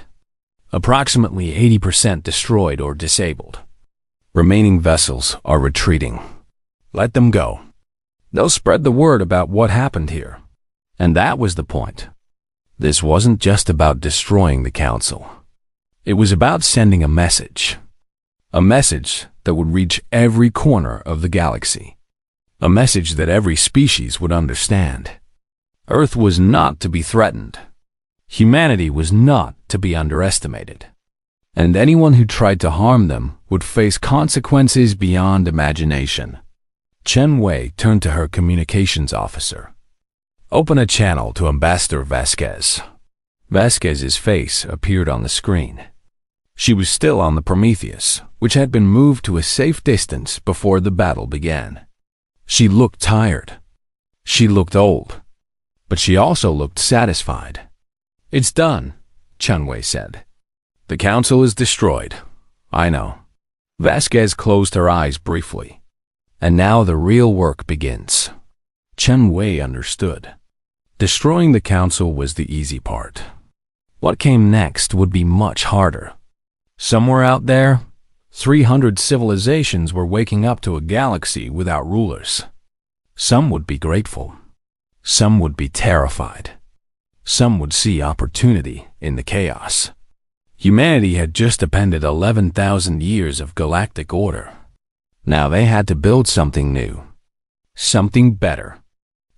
"Approximately 80% destroyed or disabled. Remaining vessels are retreating. Let them go. They'll spread the word about what happened here." And that was the point. This wasn't just about destroying the Council. It was about sending a message. A message that would reach every corner of the galaxy. A message that every species would understand. Earth was not to be threatened. Humanity was not to be underestimated. and anyone who tried to harm them would face consequences beyond imagination. Chen Wei turned to her communications officer. "Open a channel to Ambassador Vasquez." Vasquez's face appeared on the screen. She was still on the Prometheus, which had been moved to a safe distance before the battle began. She looked tired. She looked old. But she also looked satisfied. "It's done," Chen Wei said. "The council is destroyed. I know." Vasquez closed her eyes briefly. "And now the real work begins." Chen Wei understood. Destroying the council was the easy part. What came next would be much harder. Somewhere out there, 300 civilizations were waking up to a galaxy without rulers. Some would be grateful. Some would be terrified. Some would see opportunity in the chaos. Humanity had just appended 11,000 years of galactic order. Now they had to build something new, something better,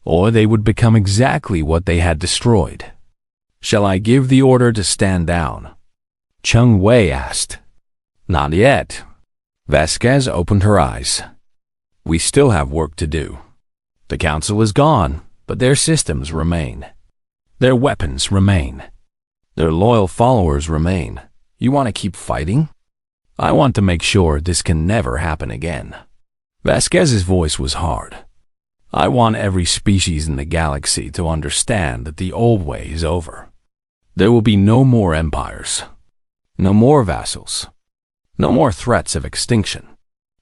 or they would become exactly what they had destroyed. "Shall I give the order to stand down?" Chen Wei asked. "Not yet." Vasquez opened her eyes. "We still have work to do. The council is gone, but their systems remain. Their weapons remain. Their loyal followers remain. You want to keep fighting? I want to make sure this can never happen again." Vasquez's voice was hard. "I want every species in the galaxy to understand that the old way is over. There will be no more empires. No more vassals. No more threats of extinction.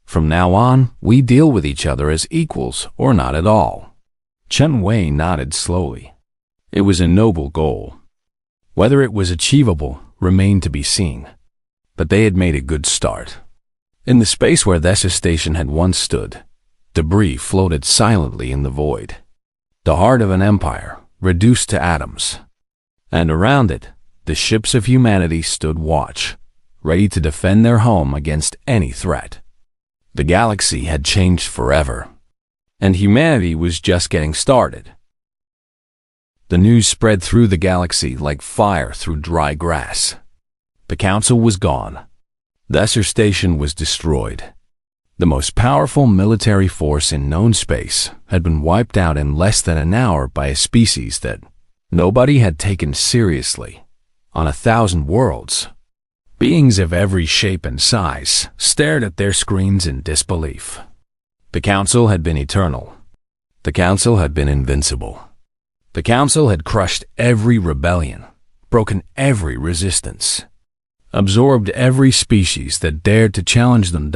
From now on, we deal with each other as equals or not at all." Chen Wei nodded slowly. It was a noble goal. Whether it was achievable remained to be seen, but they had made a good start. In the space where Thessa Station had once stood, debris floated silently in the void. The heart of an empire, reduced to atoms. And around it, the ships of humanity stood watch, ready to defend their home against any threat. The galaxy had changed forever, and humanity was just getting started. The news spread through the galaxy like fire through dry grass. The council was gone. Thessa Station was destroyed. The most powerful military force in known space had been wiped out in less than an hour by a species that nobody had taken seriously. On 1,000 worlds, beings of every shape and size stared at their screens in disbelief. The council had been eternal. The council had been invincible. The council had crushed every rebellion, broken every resistance, absorbed every species that dared to challenge them.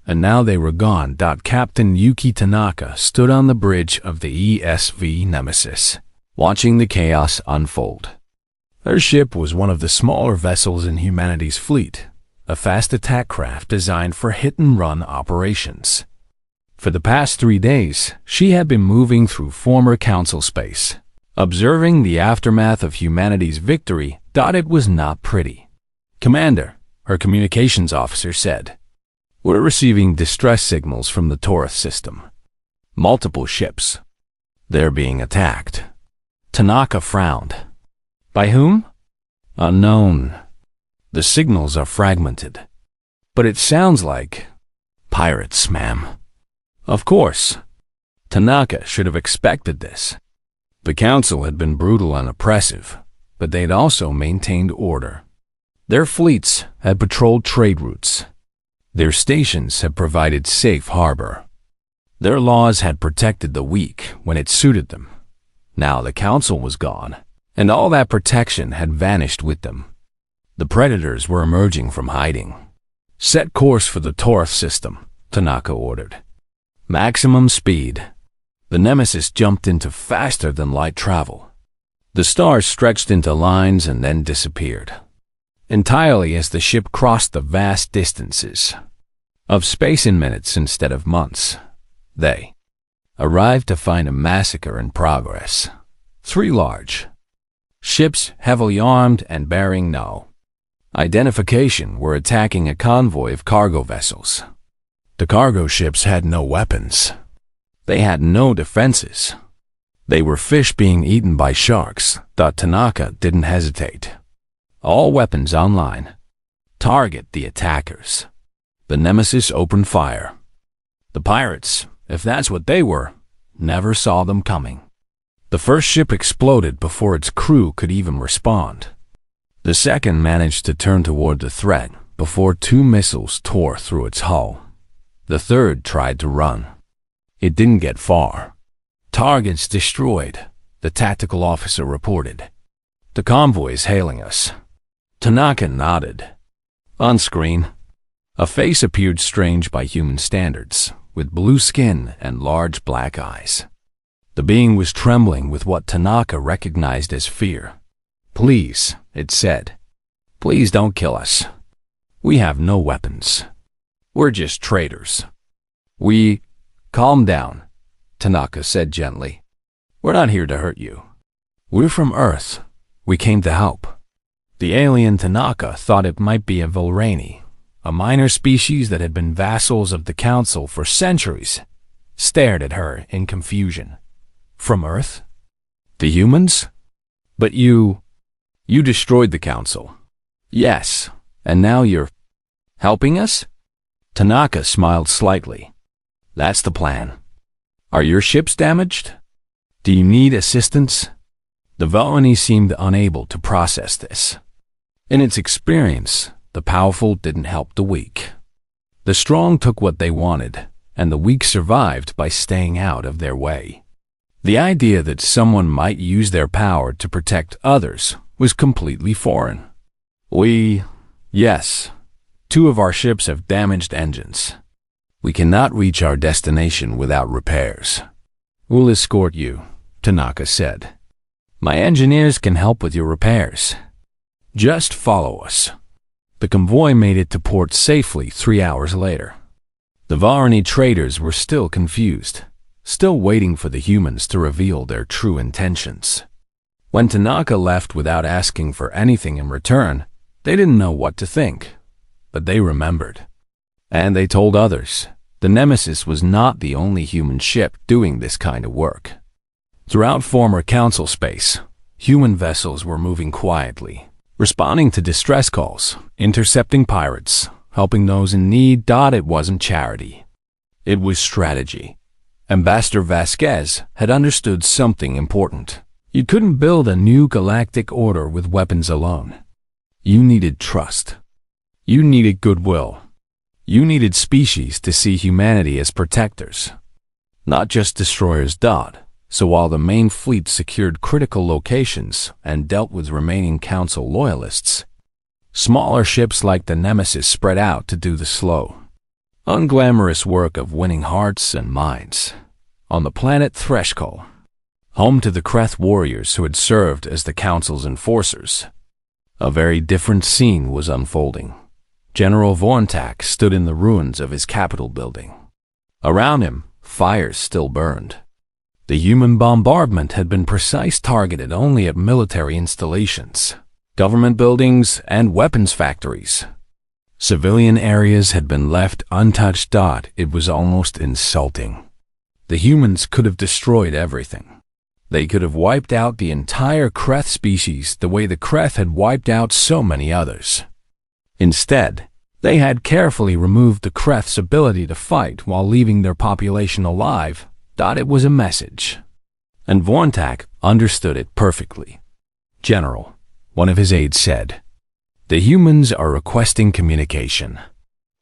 And now they were gone. Captain Yuki Tanaka stood on the bridge of the ESV Nemesis, watching the chaos unfold. Her ship was one of the smaller vessels in humanity's fleet, a fast attack craft designed for hit-and-run operations. For the past 3 days, she had been moving through former council space, observing the aftermath of humanity's victory. It was not pretty. "Commander," her communications officer said, "we're receiving distress signals from the Taurus system. Multiple ships. They're being attacked." Tanaka frowned. "By whom?" "Unknown. The signals are fragmented. But it sounds like pirates, ma'am." Of course. Tanaka should have expected this. The council had been brutal and oppressive, but they'd also maintained order. Their fleets had patrolled trade routes. Their stations had provided safe harbor. Their laws had protected the weak when it suited them. Now the council was gone, and all that protection had vanished with them. The predators were emerging from hiding. "Set course for the Taurus system," Tanaka ordered. "Maximum speed." The Nemesis jumped into faster-than-light travel. The stars stretched into lines and then disappeared, entirely as the ship crossed the vast distances of space in minutes instead of months. They arrived to find a massacre in progress. 3 large ships, heavily armed and bearing no identification, were attacking a convoy of cargo vessels. The cargo ships had no weapons. They had no defenses. They were fish being eaten by sharks. Tanaka didn't hesitate. All weapons online. Target the attackers. The Nemesis opened fire. The pirates, if that's what they were, never saw them coming. The first ship exploded before its crew could even respond. The second managed to turn toward the threat before 2 missiles tore through its hull. The third tried to run. It didn't get far. Targets destroyed, the tactical officer reported. The convoy is hailing us. Tanaka nodded. On screen, a face appeared strange by human standards, with blue skin and large black eyes. The being was trembling with what Tanaka recognized as fear. "Please," it said. "Please don't kill us. We have no weapons. We're just traitors." Calm down," Tanaka said gently. "We're not here to hurt you. We're from Earth. We came to help." The alien Tanaka thought it might be a Volrani, a minor species that had been vassals of the Council for centuries, stared at her in confusion. "From Earth? The humans? But you destroyed the Council." "Yes, and now you're helping us?" Tanaka smiled slightly. "That's the plan. Are your ships damaged? Do you need assistance?" The Volrani seemed unable to process this. In its experience, the powerful didn't help the weak. The strong took what they wanted, and the weak survived by staying out of their way. The idea that someone might use their power to protect others was completely foreign. Yes, 2 of our ships have damaged engines. We cannot reach our destination without repairs. We'll escort you," Tanaka said. "My engineers can help with your repairs. Just follow us." The convoy made it to port safely 3 hours later. The Volrani traders were still confused, still waiting for the humans to reveal their true intentions. When Tanaka left without asking for anything in return, they didn't know what to think, but they remembered. And they told others. The Nemesis was not the only human ship doing this kind of work. Throughout former Council space, human vessels were moving quietly, responding to distress calls, intercepting pirates, helping those in need. It wasn't charity. It was strategy. Ambassador Vasquez had understood something important. You couldn't build a new galactic order with weapons alone. You needed trust. You needed goodwill. You needed species to see humanity as protectors, not just destroyers. So while the main fleet secured critical locations and dealt with remaining Council loyalists, smaller ships like the Nemesis spread out to do the slow, unglamorous work of winning hearts and minds. On the planet Threshold, home to the Kreth warriors who had served as the Council's enforcers, a very different scene was unfolding. General Vorntak stood in the ruins of his capital building. Around him, fires still burned. The human bombardment had been precise, targeted only at military installations, government buildings, and weapons factories. Civilian areas had been left untouched. It was almost insulting. The humans could have destroyed everything. They could have wiped out the entire Kreth species the way the Kreth had wiped out so many others. Instead, they had carefully removed the Kreth's ability to fight while leaving their population alive. It was a message, and Vorntak understood it perfectly. "General," one of his aides said, "the humans are requesting communication."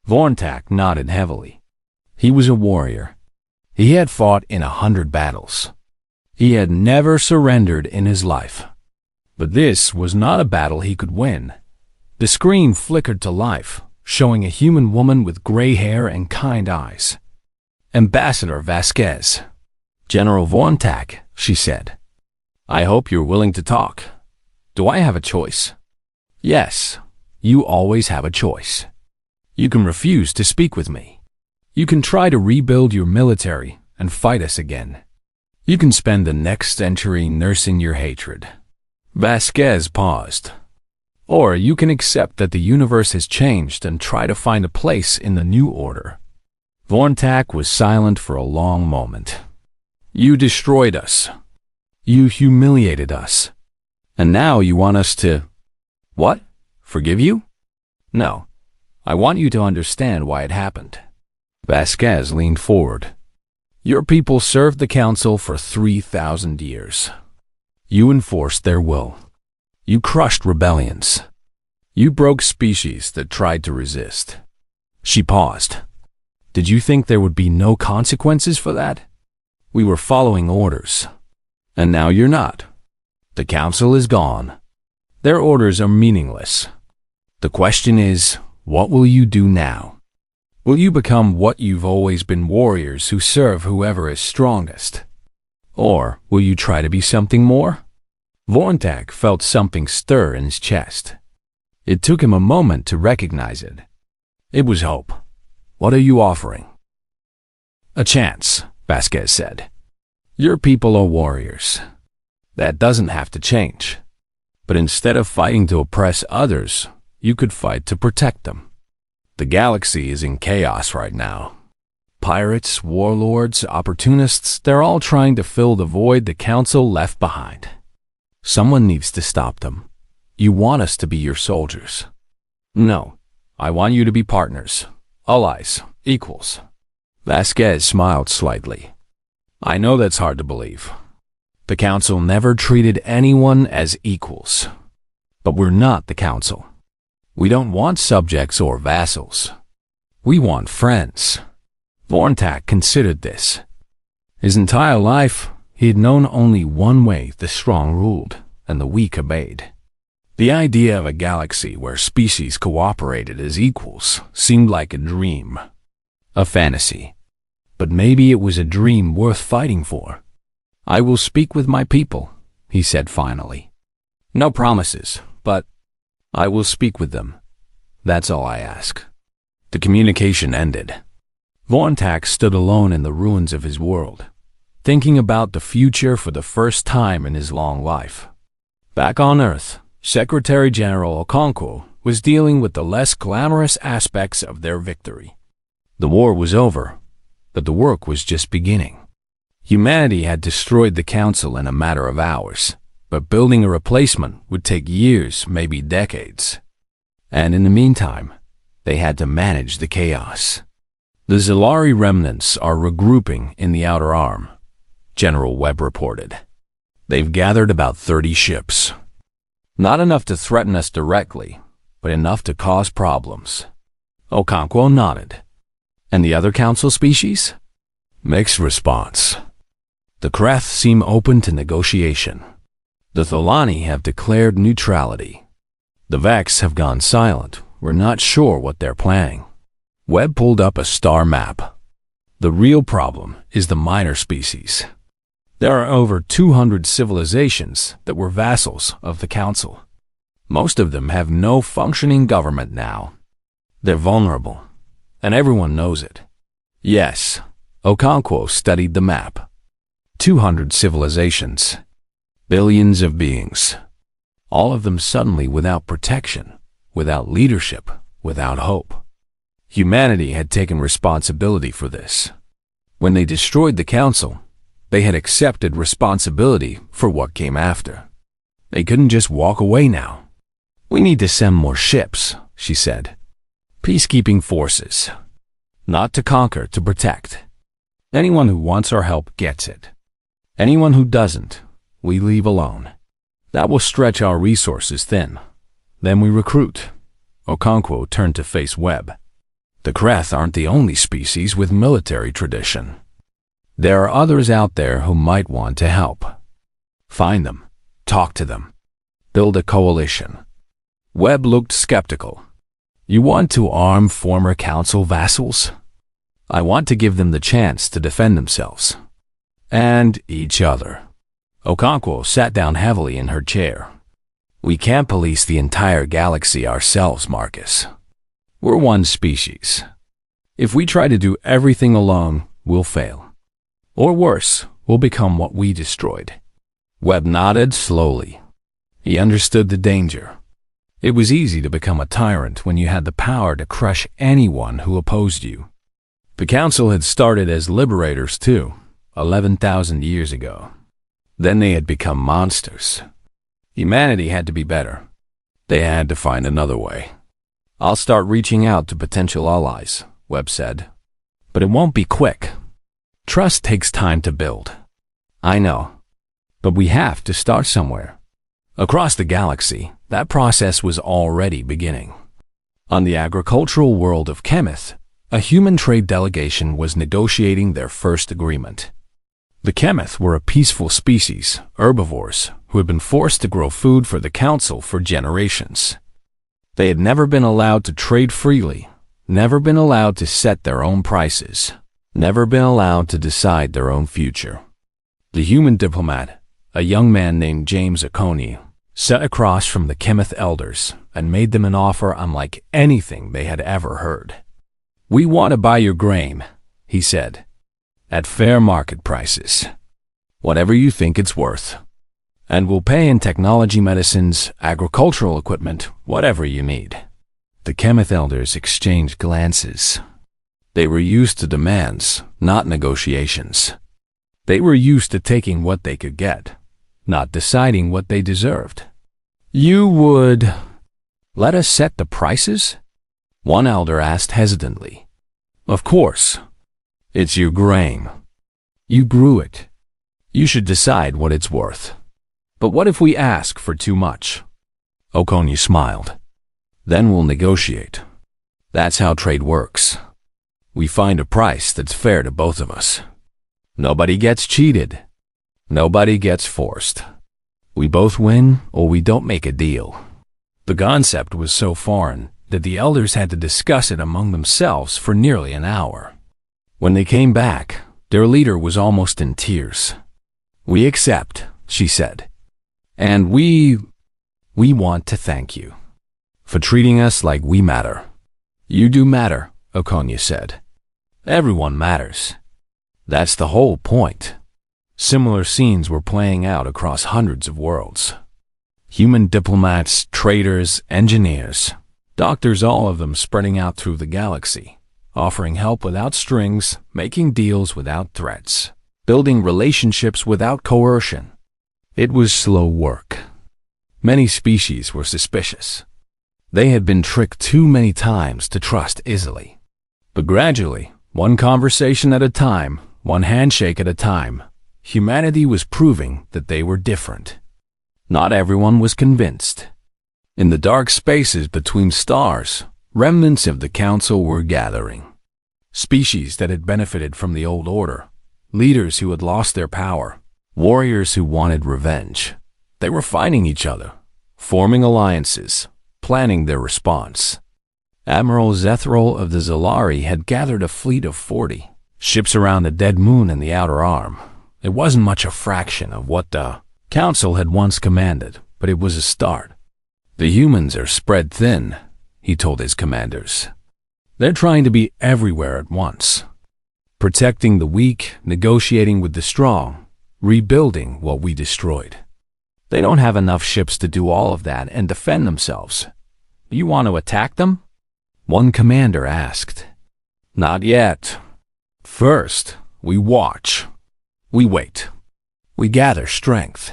Vorntak nodded heavily. He was a warrior. He had fought in 100 battles. He had never surrendered in his life. But this was not a battle he could win. The screen flickered to life, showing a human woman with gray hair and kind eyes. "Ambassador Vasquez." "General Vorntak," she said. "I hope you're willing to talk. Do I have a choice?" "Yes, you always have a choice. You can refuse to speak with me. You can try to rebuild your military and fight us again. You can spend the next century nursing your hatred." Vasquez paused. "Or you can accept that the universe has changed and try to find a place in the new order." Vorntak was silent for a long moment. "You destroyed us. You humiliated us. And now you want us to... what? Forgive you? No, I want you to understand why it happened. Vasquez leaned forward. Your people served the council for 3,000 years. You enforced their will. You crushed rebellions. You broke species that tried to resist. She paused. Did you think there would be no consequences for that? We were following orders. And now you're not. The council is gone. Their orders are meaningless. The question is, what will you do now? Will you become what you've always been, warriors who serve whoever is strongest? Or will you try to be something more? Vorntak felt something stir in his chest. It took him a moment to recognize it. It was hope. What are you offering? A chance, Vasquez said. Your people are warriors. That doesn't have to change. But instead of fighting to oppress others, you could fight to protect them. The galaxy is in chaos right now. Pirates, warlords, opportunists, they're all trying to fill the void the council left behind. Someone needs to stop them. You want us to be your soldiers. No, I want you to be partners, allies, equals. Vasquez smiled slightly. I know that's hard to believe. The council never treated anyone as equals. But we're not the council. We don't want subjects or vassals. We want friends. Vorntak considered this. His entire life, he had known only one way: the strong ruled and the weak obeyed. The idea of a galaxy where species cooperated as equals seemed like a dream, a fantasy. But maybe it was a dream worth fighting for. I will speak with my people, he said finally. No promises, but I will speak with them. That's all I ask. The communication ended. Vorntak stood alone in the ruins of his world, thinking about the future for the first time in his long life. Back on Earth, Secretary General Okonkwo was dealing with the less glamorous aspects of their victory. The war was over, but the work was just beginning. Humanity had destroyed the council in a matter of hours, but building a replacement would take years, maybe decades. And in the meantime, they had to manage the chaos. The Zilari remnants are regrouping in the Outer Arm, General Webb reported. They've gathered about 30 ships. Not enough to threaten us directly, but enough to cause problems. Okonkwo nodded. And the other council species? Mixed response. The Kreth seem open to negotiation. The Tholani have declared neutrality. The Vex have gone silent. We're not sure what they're planning. Webb pulled up a star map. The real problem is the minor species. There are over 200 civilizations that were vassals of the council. Most of them have no functioning government now. They're vulnerable, and everyone knows it. Yes, Okonkwo studied the map. 200 civilizations. Billions of beings. All of them suddenly without protection, without leadership, without hope. Humanity had taken responsibility for this. When they destroyed the council, they had accepted responsibility for what came after. They couldn't just walk away now. We need to send more ships, she said. Peacekeeping forces. Not to conquer, to protect. Anyone who wants our help gets it. Anyone who doesn't, we leave alone. That will stretch our resources thin. Then we recruit. Okonkwo turned to face Webb. The Kreth aren't the only species with military tradition. There are others out there who might want to help. Find them. Talk to them. Build a coalition. Webb looked skeptical. You want to arm former council vassals? I want to give them the chance to defend themselves. And each other. Okonkwo sat down heavily in her chair. We can't police the entire galaxy ourselves, Marcus. We're one species. If we try to do everything alone, we'll fail. Or worse, we'll become what we destroyed. Webb nodded slowly. He understood the danger. It was easy to become a tyrant when you had the power to crush anyone who opposed you. The council had started as liberators too, 11,000 years ago. Then they had become monsters. Humanity had to be better. They had to find another way. I'll start reaching out to potential allies, Webb said. But it won't be quick. Trust takes time to build. I know. But we have to start somewhere. Across the galaxy, that process was already beginning. On the agricultural world of Chemith, a human trade delegation was negotiating their first agreement. The Chemith were a peaceful species, herbivores, who had been forced to grow food for the Council for generations. They had never been allowed to trade freely, never been allowed to set their own prices, never been allowed to decide their own future. The human diplomat, a young man named James Oconee, sat across from the Chemith elders and made them an offer unlike anything they had ever heard. "We want to buy your grain," he said, "at fair market prices, whatever you think it's worth. And we'll pay in technology, medicines, agricultural equipment, whatever you need." The Chemith elders exchanged glances. They were used to demands, not negotiations. They were used to taking what they could get, not deciding what they deserved. "You would let us set the prices?" One elder asked hesitantly. "Of course. It's your grain. You grew it. You should decide what it's worth. But what if we ask for too much?" Oconee smiled. "Then we'll negotiate. That's how trade works. We find a price that's fair to both of us. Nobody gets cheated. Nobody gets forced. We both win or we don't make a deal." The concept was so foreign that the elders had to discuss it among themselves for nearly an hour. When they came back, their leader was almost in tears. "We accept," she said. "And we want to thank you for treating us like we matter." "You do matter," Oconee said. "Everyone matters. That's the whole point." Similar scenes were playing out across hundreds of worlds. Human diplomats, traders, engineers, doctors, all of them spreading out through the galaxy, offering help without strings, making deals without threats, building relationships without coercion. It was slow work. Many species were suspicious. They had been tricked too many times to trust easily. But gradually, one conversation at a time, one handshake at a time, humanity was proving that they were different. Not everyone was convinced. In the dark spaces between stars, remnants of the Council were gathering. Species that had benefited from the old order, leaders who had lost their power, warriors who wanted revenge. They were fighting each other, forming alliances, planning their response. Admiral Zethrol of the Zalari had gathered a fleet of 40 ships around the dead moon in the Outer Arm. It wasn't much a fraction of what the Council had once commanded, but it was a start. "The humans are spread thin," he told his commanders. "They're trying to be everywhere at once, protecting the weak, negotiating with the strong, rebuilding what we destroyed. They don't have enough ships to do all of that and defend themselves. Do you want to attack them?" One commander asked. "Not yet. First, we watch. We wait. We gather strength."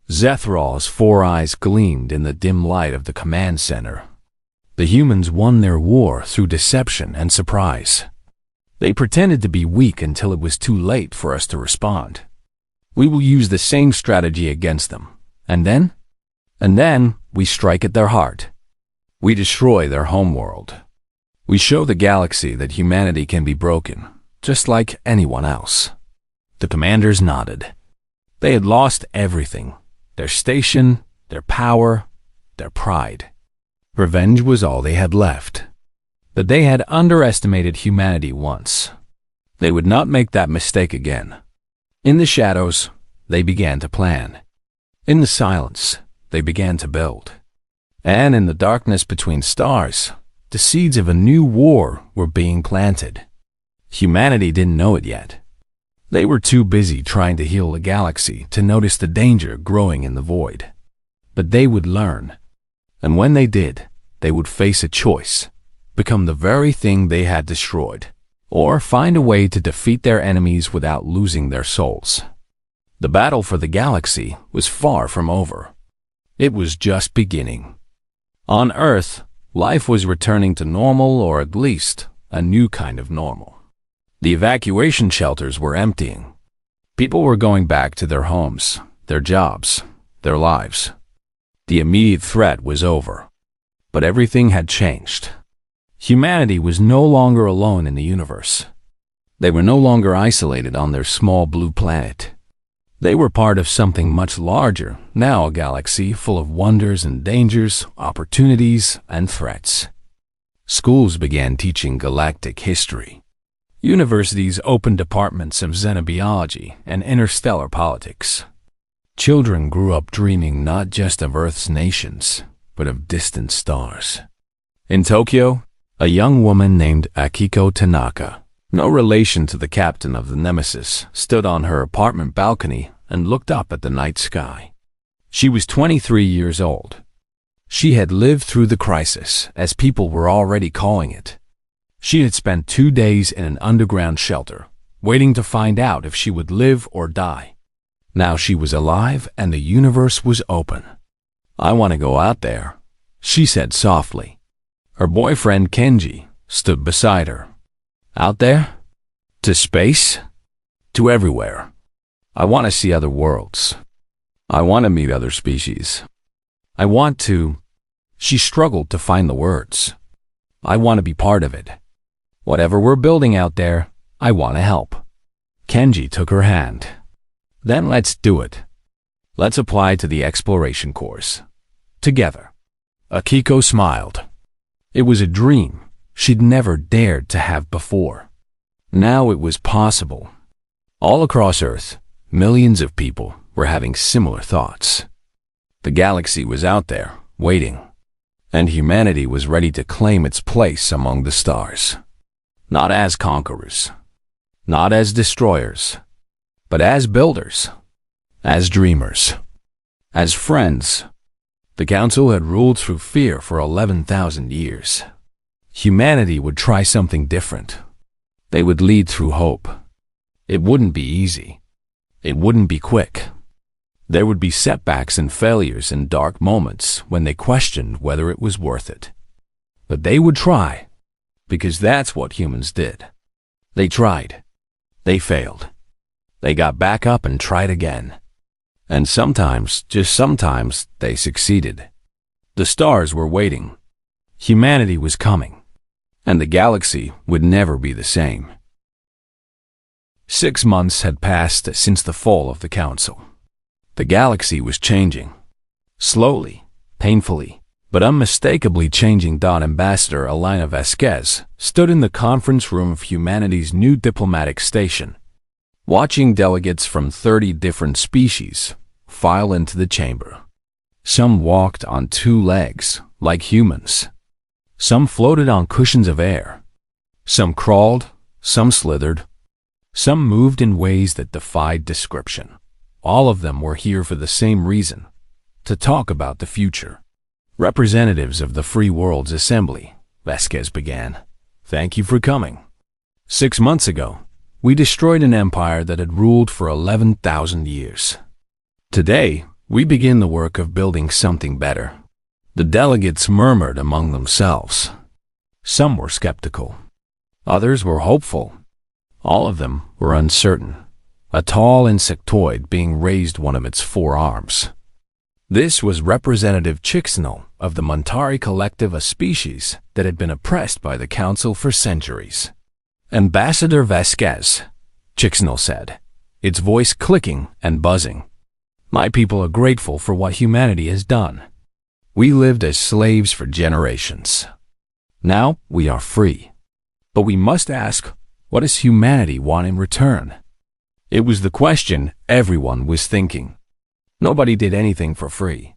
Zethral's 4 eyes gleamed in the dim light of the command center. The humans won their war through deception and surprise. They pretended to be weak until it was too late for us to respond. We will use the same strategy against them. And then we strike at their heart. We destroy their homeworld. We show the galaxy that humanity can be broken, just like anyone else. The commanders nodded. They had lost everything: their station, their power, their pride. Revenge was all they had left. But they had underestimated humanity once. They would not make that mistake again. In the shadows, they began to plan. In the silence, they began to build. And in the darkness between stars, the seeds of a new war were being planted. Humanity didn't know it yet. They were too busy trying to heal the galaxy to notice the danger growing in the void. But they would learn. And when they did, they would face a choice: become the very thing they had destroyed, or find a way to defeat their enemies without losing their souls. The battle for the galaxy was far from over. It was just beginning. On Earth, Life was returning to normal, or at least a new kind of normal. The evacuation shelters were emptying. People were going back to their homes, their jobs, their lives. The immediate threat was over. But everything had changed. Humanity was no longer alone in the universe. They were no longer isolated on their small blue planet. They were part of something much larger, now a galaxy full of wonders and dangers, opportunities and threats. Schools began teaching galactic history. Universities opened departments of xenobiology and interstellar politics. Children grew up dreaming not just of Earth's nations, but of distant stars. In Tokyo, a young woman named Akiko Tanaka, no relation to the captain of the Nemesis, stood on her apartment balcony and looked up at the night sky. She was 23 years old. She had lived through the crisis, as people were already calling it. She had spent 2 days in an underground shelter, waiting to find out if she would live or die. Now she was alive and the universe was open. "I want to go out there," she said softly. Her boyfriend Kenji stood beside her. "Out there? To space? To everywhere. I want to see other worlds. I want to meet other species. I want to..." She struggled to find the words. "I want to be part of it. Whatever we're building out there, I want to help." Kenji took her hand. "Then let's do it. Let's apply to the exploration course. Together." Akiko smiled. It was a dream she'd never dared to have before. Now it was possible. All across Earth, millions of people were having similar thoughts. The galaxy was out there, waiting, and humanity was ready to claim its place among the stars. Not as conquerors, not as destroyers, but as builders, as dreamers, as friends. The Council had ruled through fear for 11,000 years. Humanity would try something different. They would lead through hope. It wouldn't be easy. It wouldn't be quick. There would be setbacks and failures and dark moments when they questioned whether it was worth it. But they would try, because that's what humans did. They tried. They failed. They got back up and tried again. And sometimes, just sometimes, they succeeded. The stars were waiting. Humanity was coming. And the galaxy would never be the same. 6 months had passed since the fall of the Council. The galaxy was changing. Slowly, painfully, but unmistakably changing. Ambassador Elena Vasquez stood in the conference room of humanity's new diplomatic station, watching delegates from 30 different species file into the chamber. Some walked on 2 legs, like humans. Some floated on cushions of air. Some crawled, some slithered. Some moved in ways that defied description. All of them were here for the same reason, to talk about the future. "Representatives of the Free World's Assembly," Vasquez began, "thank you for coming. 6 months ago, we destroyed an empire that had ruled for 11,000 years. Today, we begin the work of building something better." The delegates murmured among themselves. Some were skeptical. Others were hopeful. All of them were uncertain. A tall insectoid being raised one of its 4 arms. This was Representative Chixnall of the Montari Collective, a species that had been oppressed by the Council for centuries. "Ambassador Vasquez," Chixnall said, its voice clicking and buzzing. "My people are grateful for what humanity has done. We lived as slaves for generations. Now we are free. But we must ask, what does humanity want in return?" It was the question everyone was thinking. Nobody did anything for free.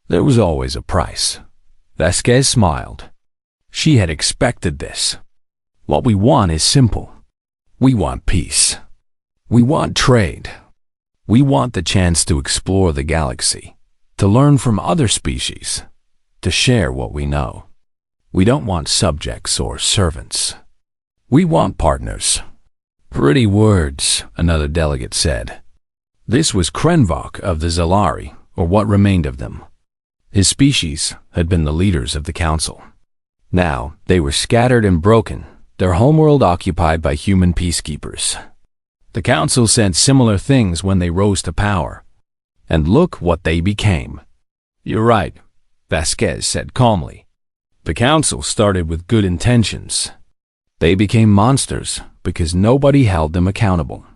There was always a price. Vasquez smiled. She had expected this. "What we want is simple. We want peace. We want trade. We want the chance to explore the galaxy, to learn from other species, to share what we know. We don't want subjects or servants. We want partners." "Pretty words," another delegate said. This was Krenvok of the Zalari, or what remained of them. His species had been the leaders of the Council. Now, they were scattered and broken, their homeworld occupied by human peacekeepers. The Council said similar things when they rose to power. And look what they became. You're right, Vasquez said calmly. The Council started with good intentions. They became monsters because nobody held them accountable.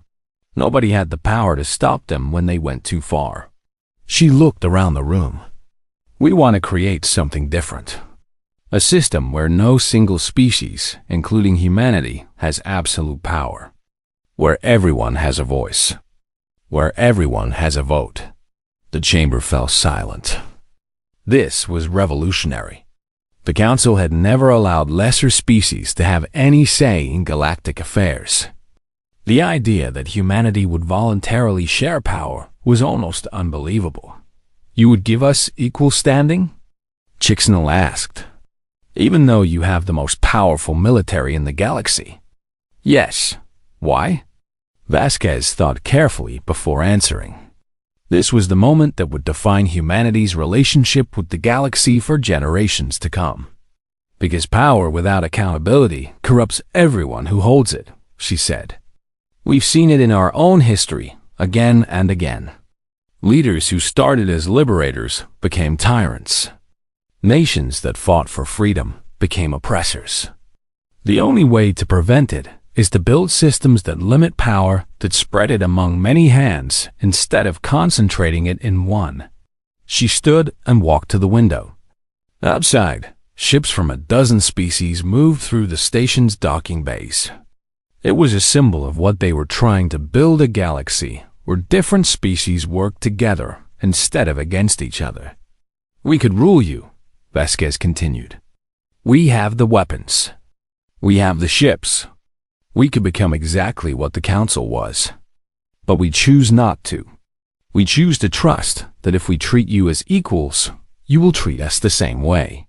Nobody had the power to stop them when they went too far. She looked around the room. We want to create something different. A system where no single species, including humanity, has absolute power. Where everyone has a voice. Where everyone has a vote. The chamber fell silent. This was revolutionary. The Council had never allowed lesser species to have any say in galactic affairs. The idea that humanity would voluntarily share power was almost unbelievable. You would give us equal standing? Chixnall asked. Even though you have the most powerful military in the galaxy? Yes. Why? Vasquez thought carefully before answering. This was the moment that would define humanity's relationship with the galaxy for generations to come. Because power without accountability corrupts everyone who holds it, she said. We've seen it in our own history, again and again. Leaders who started as liberators became tyrants. Nations that fought for freedom became oppressors. The only way to prevent it is to build systems that limit power, that spread it among many hands instead of concentrating it in one. She stood and walked to the window. Outside, ships from a dozen species moved through the station's docking bays. It was a symbol of what they were trying to build, a galaxy where different species worked together instead of against each other. We could rule you, Vasquez continued. We have the weapons. We have the ships. We could become exactly what the Council was. But we choose not to. We choose to trust that if we treat you as equals, you will treat us the same way.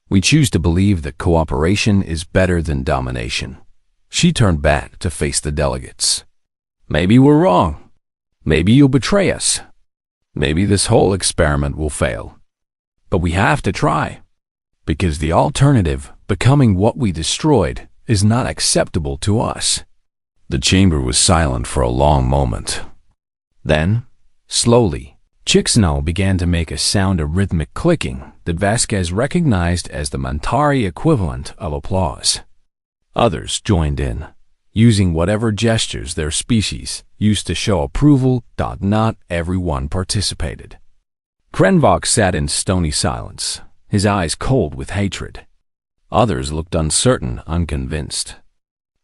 We choose to believe that cooperation is better than domination. She turned back to face the delegates. Maybe we're wrong. Maybe you'll betray us. Maybe this whole experiment will fail. But we have to try. Because the alternative, becoming what we destroyed, is not acceptable to us. The chamber was silent for a long moment. Then, slowly, Chixnall began to make a sound of rhythmic clicking that Vasquez recognized as the Mantari equivalent of applause. Others joined in, using whatever gestures their species used to show approval. Not everyone participated. Krenvok sat in stony silence, his eyes cold with hatred. Others looked uncertain, unconvinced.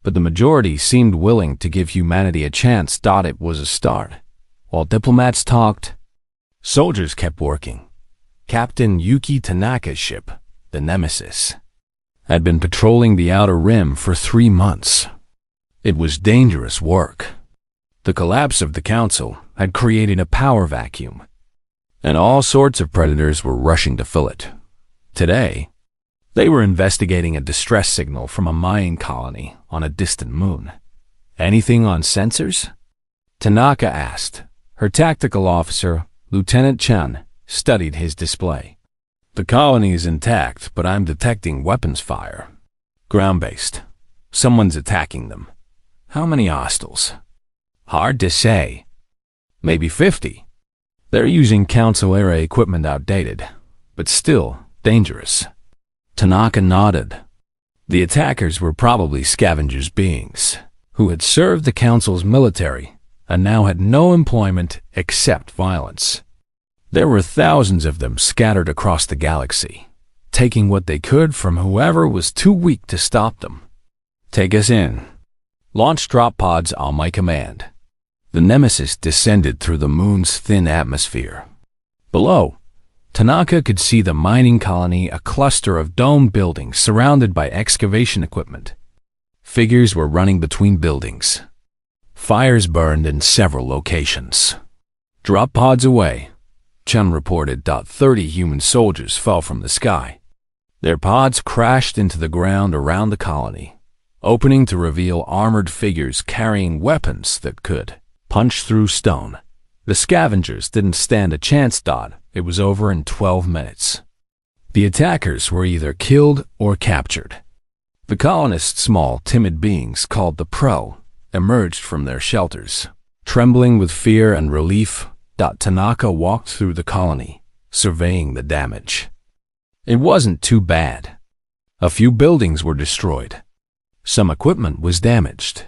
But the majority seemed willing to give humanity a chance. It was a start. While diplomats talked, soldiers kept working. Captain Yuki Tanaka's ship, the Nemesis, had been patrolling the outer rim for 3 months. It was dangerous work. The collapse of the Council had created a power vacuum, and all sorts of predators were rushing to fill it. Today, they were investigating a distress signal from a mining colony on a distant moon. Anything on sensors? Tanaka asked. Her tactical officer, Lieutenant Chan, studied his display. The colony is intact, but I'm detecting weapons fire. Ground-based. Someone's attacking them. How many hostiles? Hard to say. Maybe 50. They're using Council-era equipment outdated, but still dangerous. Tanaka nodded. The attackers were probably scavengers beings who had served the Council's military and now had no employment except violence. There were thousands of them scattered across the galaxy, taking what they could from whoever was too weak to stop them. Take us in. Launch drop pods on my command. The Nemesis descended through the moon's thin atmosphere. Below, Tanaka could see the mining colony, a cluster of domed buildings surrounded by excavation equipment. Figures were running between buildings. Fires burned in several locations. Drop pods away, Chun reported. 30 human soldiers fell from the sky. Their pods crashed into the ground around the colony, opening to reveal armored figures carrying weapons that could punch through stone. The scavengers didn't stand a chance. It was over in 12 minutes. The attackers were either killed or captured. The colonists, small, timid beings called the Pro, emerged from their shelters. Trembling with fear and relief, Tanaka walked through the colony, surveying the damage. It wasn't too bad. A few buildings were destroyed. Some equipment was damaged.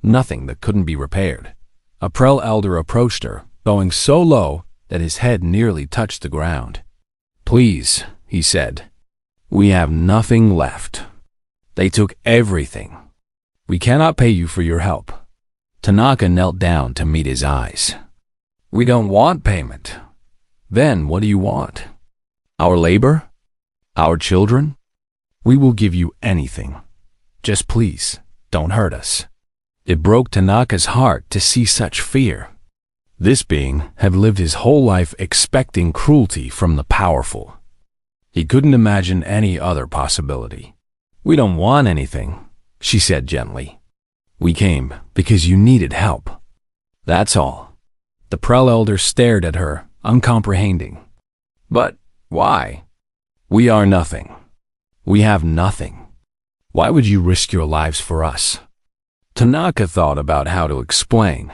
Nothing that couldn't be repaired. A Prel elder approached her, going so low that his head nearly touched the ground. "Please," he said, "we have nothing left. They took everything. We cannot pay you for your help." Tanaka knelt down to meet his eyes. "We don't want payment." "Then what do you want?" "Our labor? Our children? We will give you anything. Just please, don't hurt us." It broke Tanaka's heart to see such fear. This being had lived his whole life expecting cruelty from the powerful. He couldn't imagine any other possibility. "We don't want anything," she said gently. "We came because you needed help. That's all." The Prel elder stared at her, uncomprehending. "But why? We are nothing. We have nothing. Why would you risk your lives for us?" Tanaka thought about how to explain.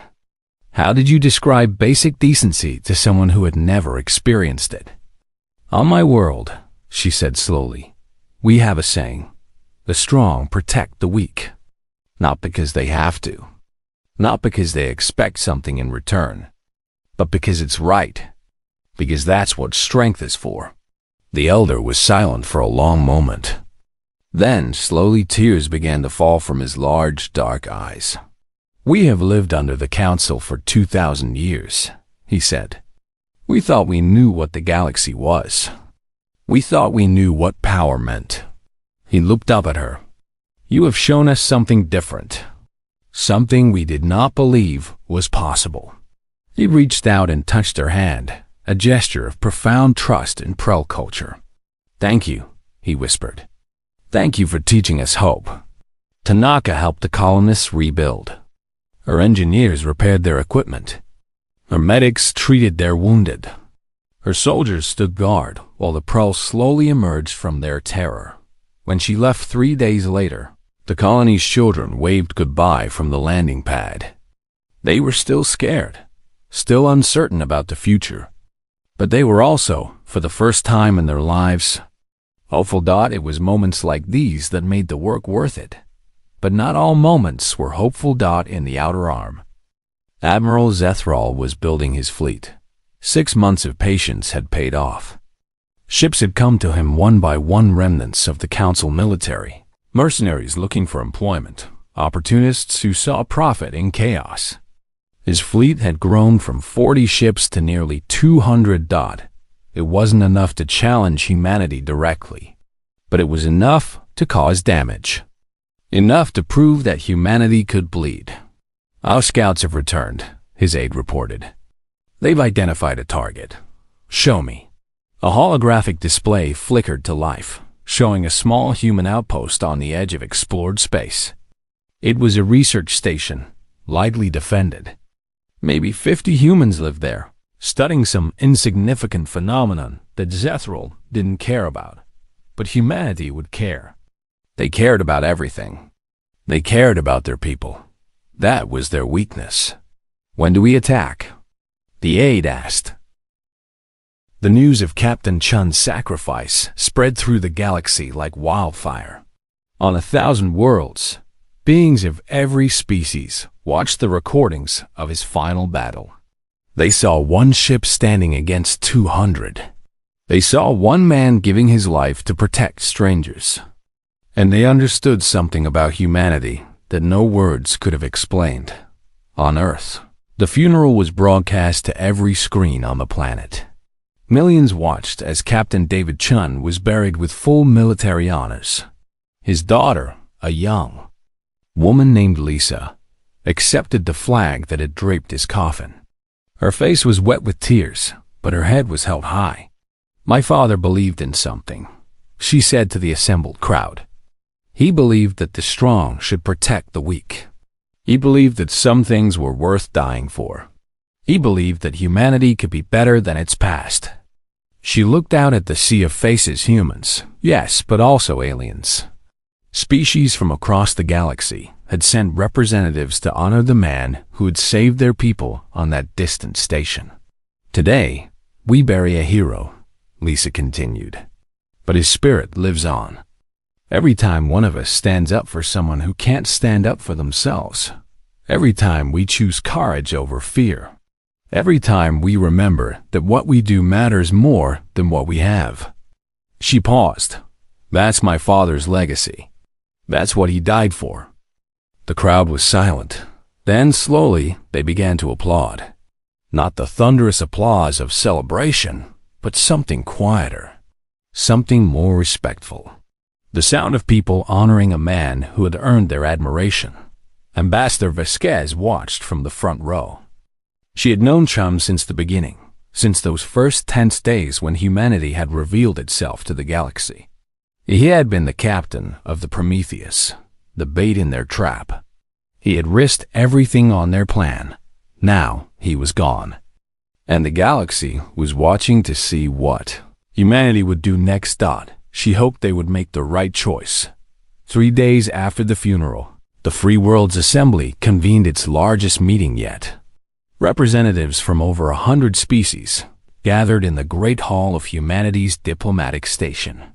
How did you describe basic decency to someone who had never experienced it? "On my world," she said slowly, "we have a saying. The strong protect the weak. Not because they have to. Not because they expect something in return. But because it's right. Because that's what strength is for." The elder was silent for a long moment. Then, slowly, tears began to fall from his large, dark eyes. "We have lived under the Council for 2,000 years, he said. "We thought we knew what the galaxy was. We thought we knew what power meant." He looked up at her. "You have shown us something different. Something we did not believe was possible." He reached out and touched her hand, a gesture of profound trust in Prel culture. "Thank you," he whispered. "Thank you for teaching us hope." Tanaka helped the colonists rebuild. Her engineers repaired their equipment. Her medics treated their wounded. Her soldiers stood guard while the Prel slowly emerged from their terror. When she left 3 days later, the colony's children waved goodbye from the landing pad. They were still scared, still uncertain about the future. But they were also, for the first time in their lives, hopeful. It was moments like these that made the work worth it. But not all moments were hopeful. In the Outer Arm, Admiral Zethral was building his fleet. 6 months of patience had paid off. Ships had come to him one by one, remnants of the Council military, mercenaries looking for employment, opportunists who saw profit in chaos. His fleet had grown from 40 ships to nearly 200. It wasn't enough to challenge humanity directly, but it was enough to cause damage. Enough to prove that humanity could bleed. "Our scouts have returned," his aide reported. "They've identified a target." "Show me." A holographic display flickered to life, showing a small human outpost on the edge of explored space. It was a research station, lightly defended. Maybe 50 humans lived there, studying some insignificant phenomenon that Zethral didn't care about. But humanity would care. They cared about everything. They cared about their people. That was their weakness. "When do we attack?" the aide asked. The news of Captain Chun's sacrifice spread through the galaxy like wildfire. On 1,000 worlds, beings of every species watched the recordings of his final battle. They saw one ship standing against 200. They saw one man giving his life to protect strangers. And they understood something about humanity that no words could have explained. On Earth, the funeral was broadcast to every screen on the planet. Millions watched as Captain David Chun was buried with full military honors. His daughter, a young woman named Lisa, accepted the flag that had draped his coffin. Her face was wet with tears, but her head was held high. "My father believed in something," she said to the assembled crowd. He believed that the strong should protect the weak. He believed that some things were worth dying for. He believed that humanity could be better than its past. She looked out at the sea of faces, humans, yes, but also aliens. Species from across the galaxy had sent representatives to honor the man who had saved their people on that distant station. Today, we bury a hero, Lisa continued, but his spirit lives on. Every time one of us stands up for someone who can't stand up for themselves, every time we choose courage over fear, every time we remember that what we do matters more than what we have. She paused. That's my father's legacy. That's what he died for. The crowd was silent. Then, slowly, they began to applaud. Not the thunderous applause of celebration, but something quieter, something more respectful. The sound of people honoring a man who had earned their admiration. Ambassador Vasquez watched from the front row. She had known Chum since the beginning, since those first tense days when humanity had revealed itself to the galaxy. He had been the captain of the Prometheus, the bait in their trap. He had risked everything on their plan. Now he was gone. And the galaxy was watching to see what humanity would do next. She hoped they would make the right choice. 3 days after the funeral, the Free World's Assembly convened its largest meeting yet. Representatives from over 100 species gathered in the Great Hall of humanity's diplomatic station.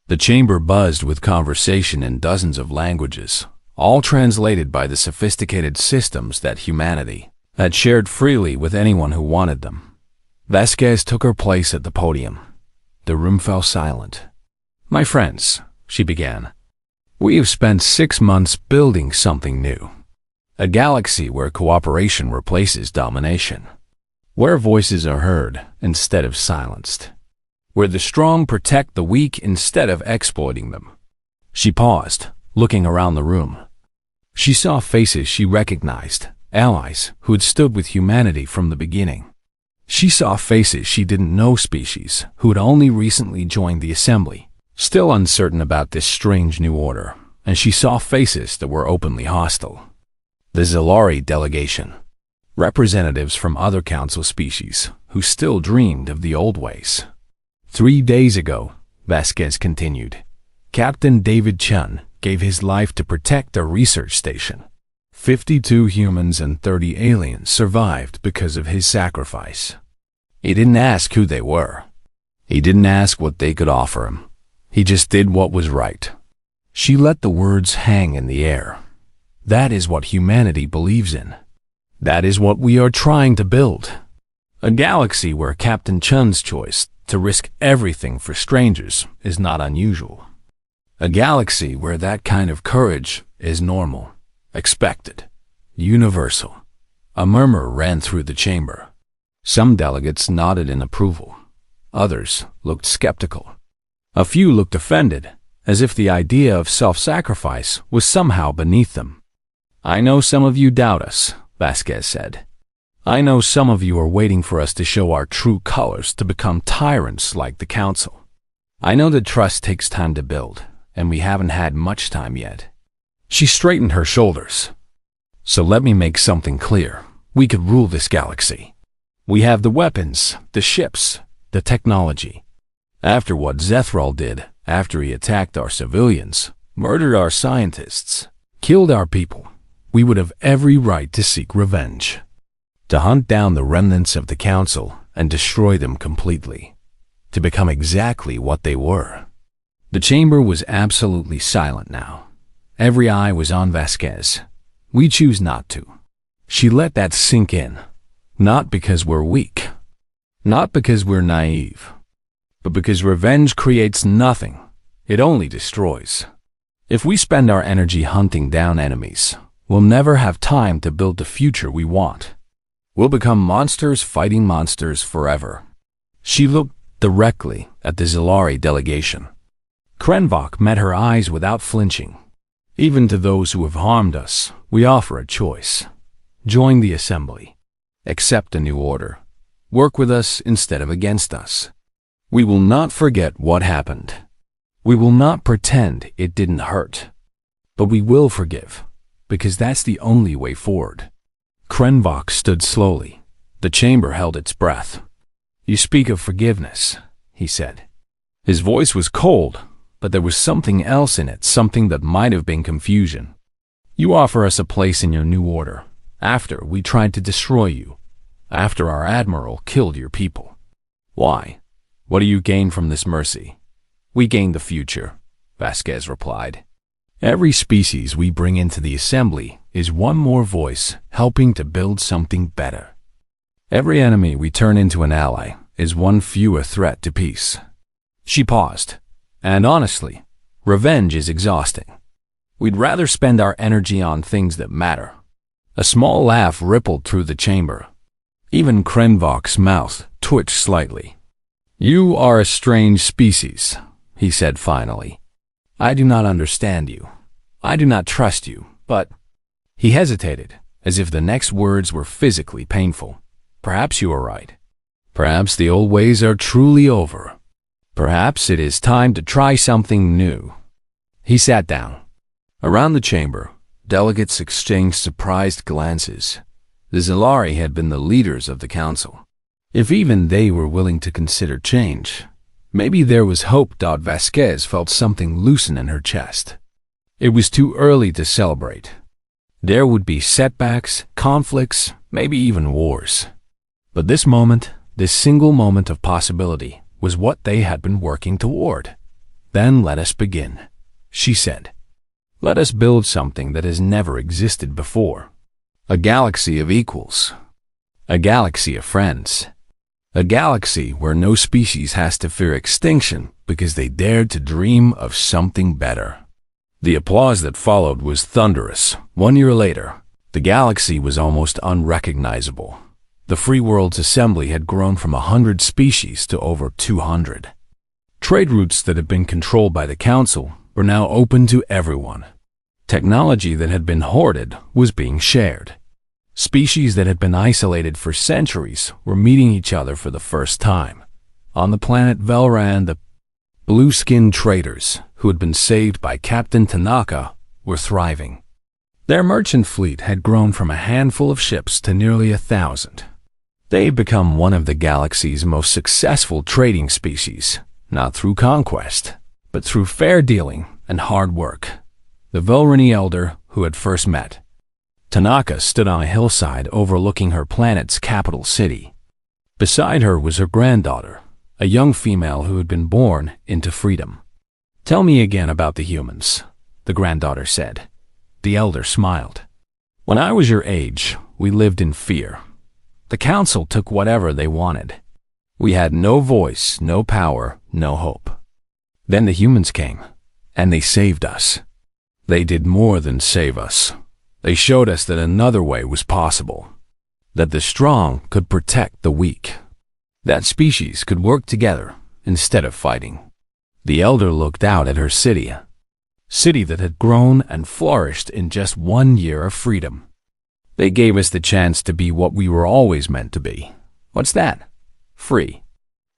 The chamber buzzed with conversation in dozens of languages, all translated by the sophisticated systems that humanity had shared freely with anyone who wanted them. Vasquez took her place at the podium. The room fell silent. My friends, she began, we have spent 6 months building something new. A galaxy where cooperation replaces domination. Where voices are heard instead of silenced. Where the strong protect the weak instead of exploiting them. She paused, looking around the room. She saw faces she recognized, allies who had stood with humanity from the beginning. She saw faces she didn't know, species who had only recently joined the assembly, still uncertain about this strange new order, and she saw faces that were openly hostile. The Zilari delegation, representatives from other council species who still dreamed of the old ways. 3 days ago, Vasquez continued, Captain David Chun gave his life to protect a research station. 52 humans and 30 aliens survived because of his sacrifice. He didn't ask who they were. He didn't ask what they could offer him. He just did what was right. She let the words hang in the air. That is what humanity believes in. That is what we are trying to build. A galaxy where Captain Chun's choice to risk everything for strangers is not unusual. A galaxy where that kind of courage is normal, expected, universal. A murmur ran through the chamber. Some delegates nodded in approval. Others looked skeptical. A few looked offended, as if the idea of self-sacrifice was somehow beneath them. I know some of you doubt us, Vasquez said. I know some of you are waiting for us to show our true colors to become tyrants like the Council. I know that trust takes time to build, and we haven't had much time yet. She straightened her shoulders. So let me make something clear. We could rule this galaxy. We have the weapons, the ships, the technology. After what Zethral did, after he attacked our civilians, murdered our scientists, killed our people, we would have every right to seek revenge. To hunt down the remnants of the Council and destroy them completely. To become exactly what they were. The chamber was absolutely silent now. Every eye was on Vasquez. We choose not to. She let that sink in. Not because we're weak. Not because we're naive. But because revenge creates nothing. It only destroys. If we spend our energy hunting down enemies, we'll never have time to build the future we want. We'll become monsters fighting monsters forever. She looked directly at the Zilari delegation. Krenvok met her eyes without flinching. Even to those who have harmed us, we offer a choice. Join the assembly. Accept a new order. Work with us instead of against us. We will not forget what happened. We will not pretend it didn't hurt. But we will forgive, because that's the only way forward. Krenvok stood slowly. The chamber held its breath. You speak of forgiveness, he said. His voice was cold, but there was something else in it, something that might have been confusion. You offer us a place in your new order, after we tried to destroy you, after our admiral killed your people. Why? What do you gain from this mercy? We gain the future, Vasquez replied. Every species we bring into the assembly is one more voice helping to build something better. Every enemy we turn into an ally is one fewer threat to peace. She paused, and honestly, revenge is exhausting. We'd rather spend our energy on things that matter. A small laugh rippled through the chamber. Even Krenvok's mouth twitched slightly. You are a strange species, he said finally. I do not understand you. I do not trust you, but... He hesitated, as if the next words were physically painful. Perhaps you are right. Perhaps the old ways are truly over. Perhaps it is time to try something new. He sat down. Around the chamber, delegates exchanged surprised glances. The Zilari had been the leaders of the council. If even they were willing to consider change, maybe there was hope. Vasquez felt something loosen in her chest. It was too early to celebrate. There would be setbacks, conflicts, maybe even wars. But this moment, this single moment of possibility, was what they had been working toward. Then let us begin, she said. Let us build something that has never existed before. A galaxy of equals. A galaxy of friends. A galaxy where no species has to fear extinction because they dared to dream of something better. The applause that followed was thunderous. 1 year later, the galaxy was almost unrecognizable. The Free World's assembly had grown from 100 species to over 200. Trade routes that had been controlled by the council were now open to everyone. Technology that had been hoarded was being shared. Species that had been isolated for centuries were meeting each other for the first time. On the planet Velran, the blue-skinned traders, who had been saved by Captain Tanaka, were thriving. Their merchant fleet had grown from a handful of ships to nearly 1,000. They had become one of the galaxy's most successful trading species, not through conquest, but through fair dealing and hard work. The Velrani elder who had first met Tanaka stood on a hillside overlooking her planet's capital city. Beside her was her granddaughter, a young female who had been born into freedom. Tell me again about the humans, the granddaughter said. The elder smiled. When I was your age, we lived in fear. The council took whatever they wanted. We had no voice, no power, no hope. Then the humans came, and they saved us. They did more than save us. They showed us that another way was possible, that the strong could protect the weak, that species could work together instead of fighting. The elder looked out at her city that had grown and flourished in just 1 year of freedom. They gave us the chance to be what we were always meant to be. What's that? Free.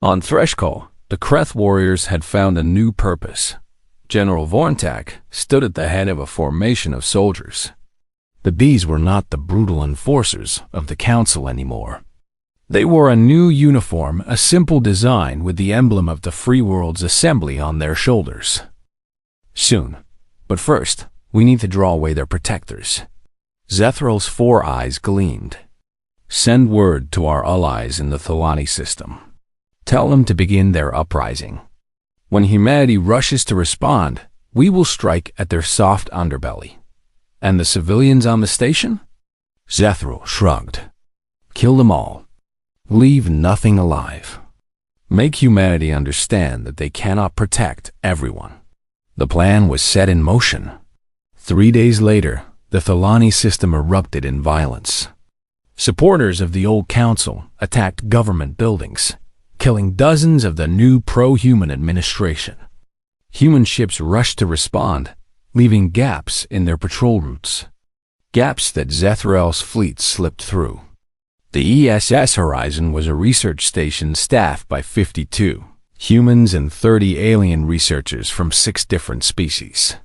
On Threshkol, the Kreth warriors had found a new purpose. General Vorntak stood at the head of a formation of soldiers. But these were not the brutal enforcers of the council anymore. They wore a new uniform, a simple design with the emblem of the Free World's assembly on their shoulders. Soon. But first, we need to draw away their protectors. Zethral's 4 eyes gleamed. Send word to our allies in the Thelani system. Tell them to begin their uprising. When humanity rushes to respond, we will strike at their soft underbelly. And the civilians on the station? Zethral shrugged. Kill them all. Leave nothing alive. Make humanity understand that they cannot protect everyone. The plan was set in motion. 3 days later, the Thelani system erupted in violence. Supporters of the old council attacked government buildings, killing dozens of the new pro-human administration. Human ships rushed to respond, leaving gaps in their patrol routes. Gaps that Zethral's fleet slipped through. The ESS Horizon was a research station staffed by 52 humans and 30 alien researchers from 6 different species.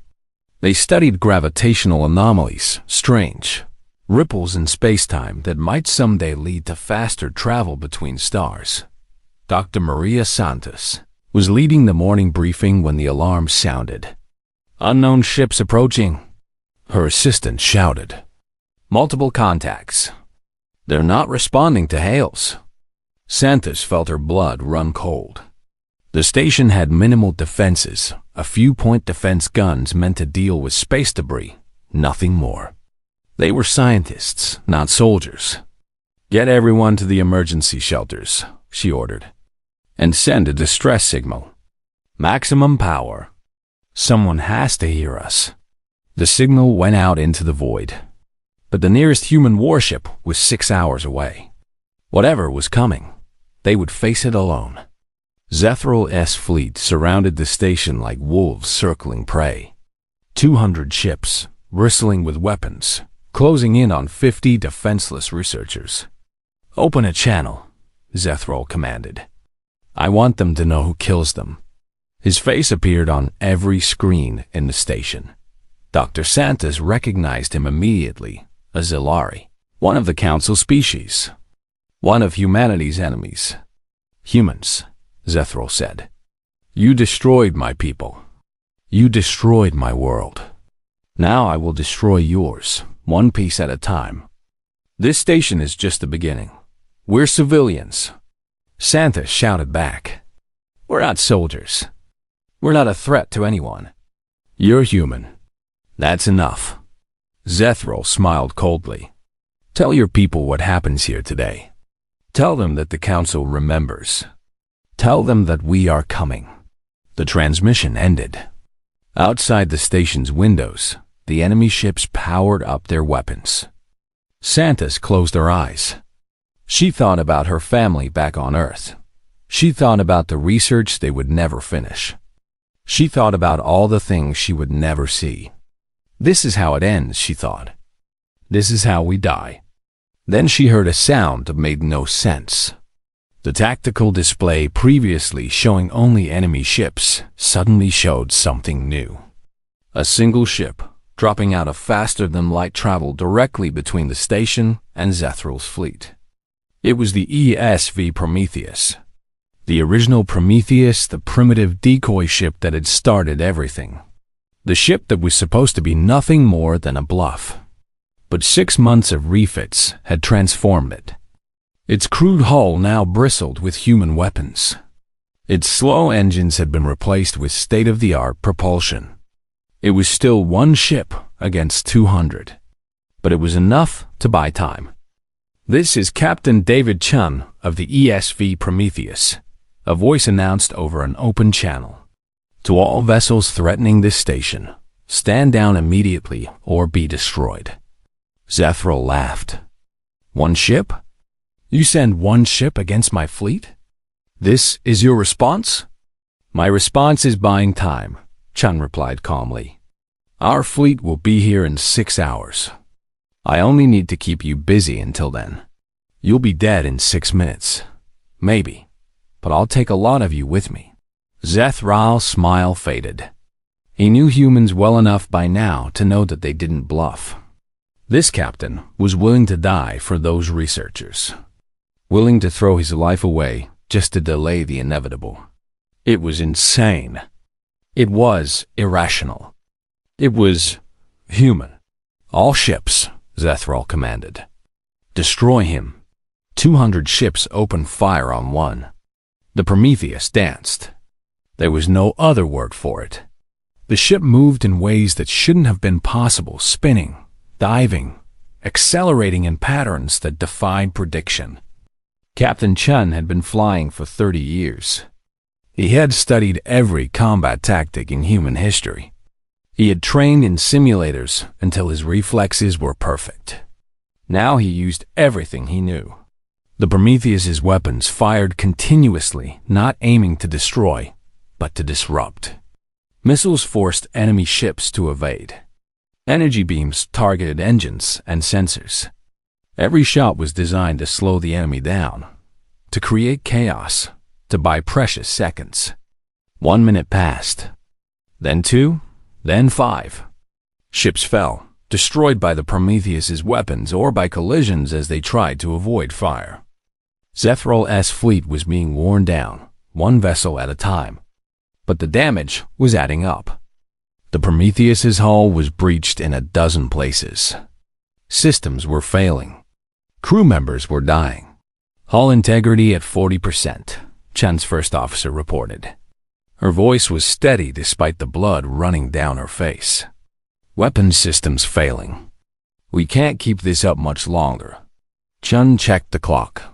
They studied gravitational anomalies, strange ripples in space-time that might someday lead to faster travel between stars. Dr. Maria Santos, was leading the morning briefing when the alarm sounded. "Unknown ships approaching," her assistant shouted. "Multiple contacts. They're not responding to hails." Santos felt her blood run cold. The station had minimal defenses, a few point defense guns meant to deal with space debris, nothing more. They were scientists, not soldiers. "Get everyone to the emergency shelters," she ordered, "and send a distress signal. Maximum power. Someone has to hear us." The signal went out into the void, but the nearest human warship was 6 hours away. Whatever was coming, they would face it alone. Zethral's fleet surrounded the station like wolves circling prey. 200 ships, bristling with weapons, closing in on 50 defenseless researchers. "Open a channel," Zethral commanded. "I want them to know who kills them." His face appeared on every screen in the station. Dr. Santos recognized him immediately as Zilari, one of the Council species, one of humanity's enemies. "Humans," Zethral said. "You destroyed my people. You destroyed my world. Now I will destroy yours, one piece at a time. This station is just the beginning. We're civilians." Santos shouted back. "We're not soldiers. We're not a threat to anyone. You're human. That's enough." Zethral smiled coldly. "Tell your people what happens here today. Tell them that the Council remembers. Tell them that we are coming." The transmission ended. Outside the station's windows, the enemy ships powered up their weapons. Santos closed her eyes. She thought about her family back on Earth. She thought about the research they would never finish. She thought about all the things she would never see. "This is how it ends," she thought. "This is how we die." Then she heard a sound that made no sense. The tactical display previously showing only enemy ships suddenly showed something new. A single ship, dropping out of faster-than-light travel directly between the station and Zethral's fleet. It was the ESV Prometheus. The original Prometheus, the primitive decoy ship that had started everything. The ship that was supposed to be nothing more than a bluff. But 6 months of refits had transformed it. Its crude hull now bristled with human weapons. Its slow engines had been replaced with state-of-the-art propulsion. It was still one ship against 200, but it was enough to buy time. "This is Captain David Chun of the ESV Prometheus," a voice announced over an open channel. "To all vessels threatening this station, stand down immediately or be destroyed." Zethral laughed. "One ship? You send one ship against my fleet? This is your response?" "My response is buying time," Chun replied calmly. "Our fleet will be here in 6 hours. I only need to keep you busy until then. You'll be dead in 6 minutes. Maybe. But I'll take a lot of you with me." Zethral's smile faded. He knew humans well enough by now to know that they didn't bluff. This captain was willing to die for those researchers. Willing to throw his life away just to delay the inevitable. It was insane. It was irrational. It was human. "All ships," Zethral commanded. "Destroy him." 200 ships opened fire on one. The Prometheus danced. There was no other word for it. The ship moved in ways that shouldn't have been possible, spinning, diving, accelerating in patterns that defied prediction. Captain Chun had been flying for 30 years. He had studied every combat tactic in human history. He had trained in simulators until his reflexes were perfect. Now he used everything he knew. The Prometheus's weapons fired continuously, not aiming to destroy, but to disrupt. Missiles forced enemy ships to evade. Energy beams targeted engines and sensors. Every shot was designed to slow the enemy down, to create chaos, to buy precious seconds. 1 minute passed, then 2, then 5. Ships fell, destroyed by the Prometheus's weapons or by collisions as they tried to avoid fire. Zethral's fleet was being worn down, one vessel at a time. But the damage was adding up. The Prometheus's hull was breached in a dozen places. Systems were failing. Crew members were dying. Hull integrity at 40%, Chen's first officer reported. Her voice was steady despite the blood running down her face. Weapons systems failing. We can't keep this up much longer. Chen checked the clock.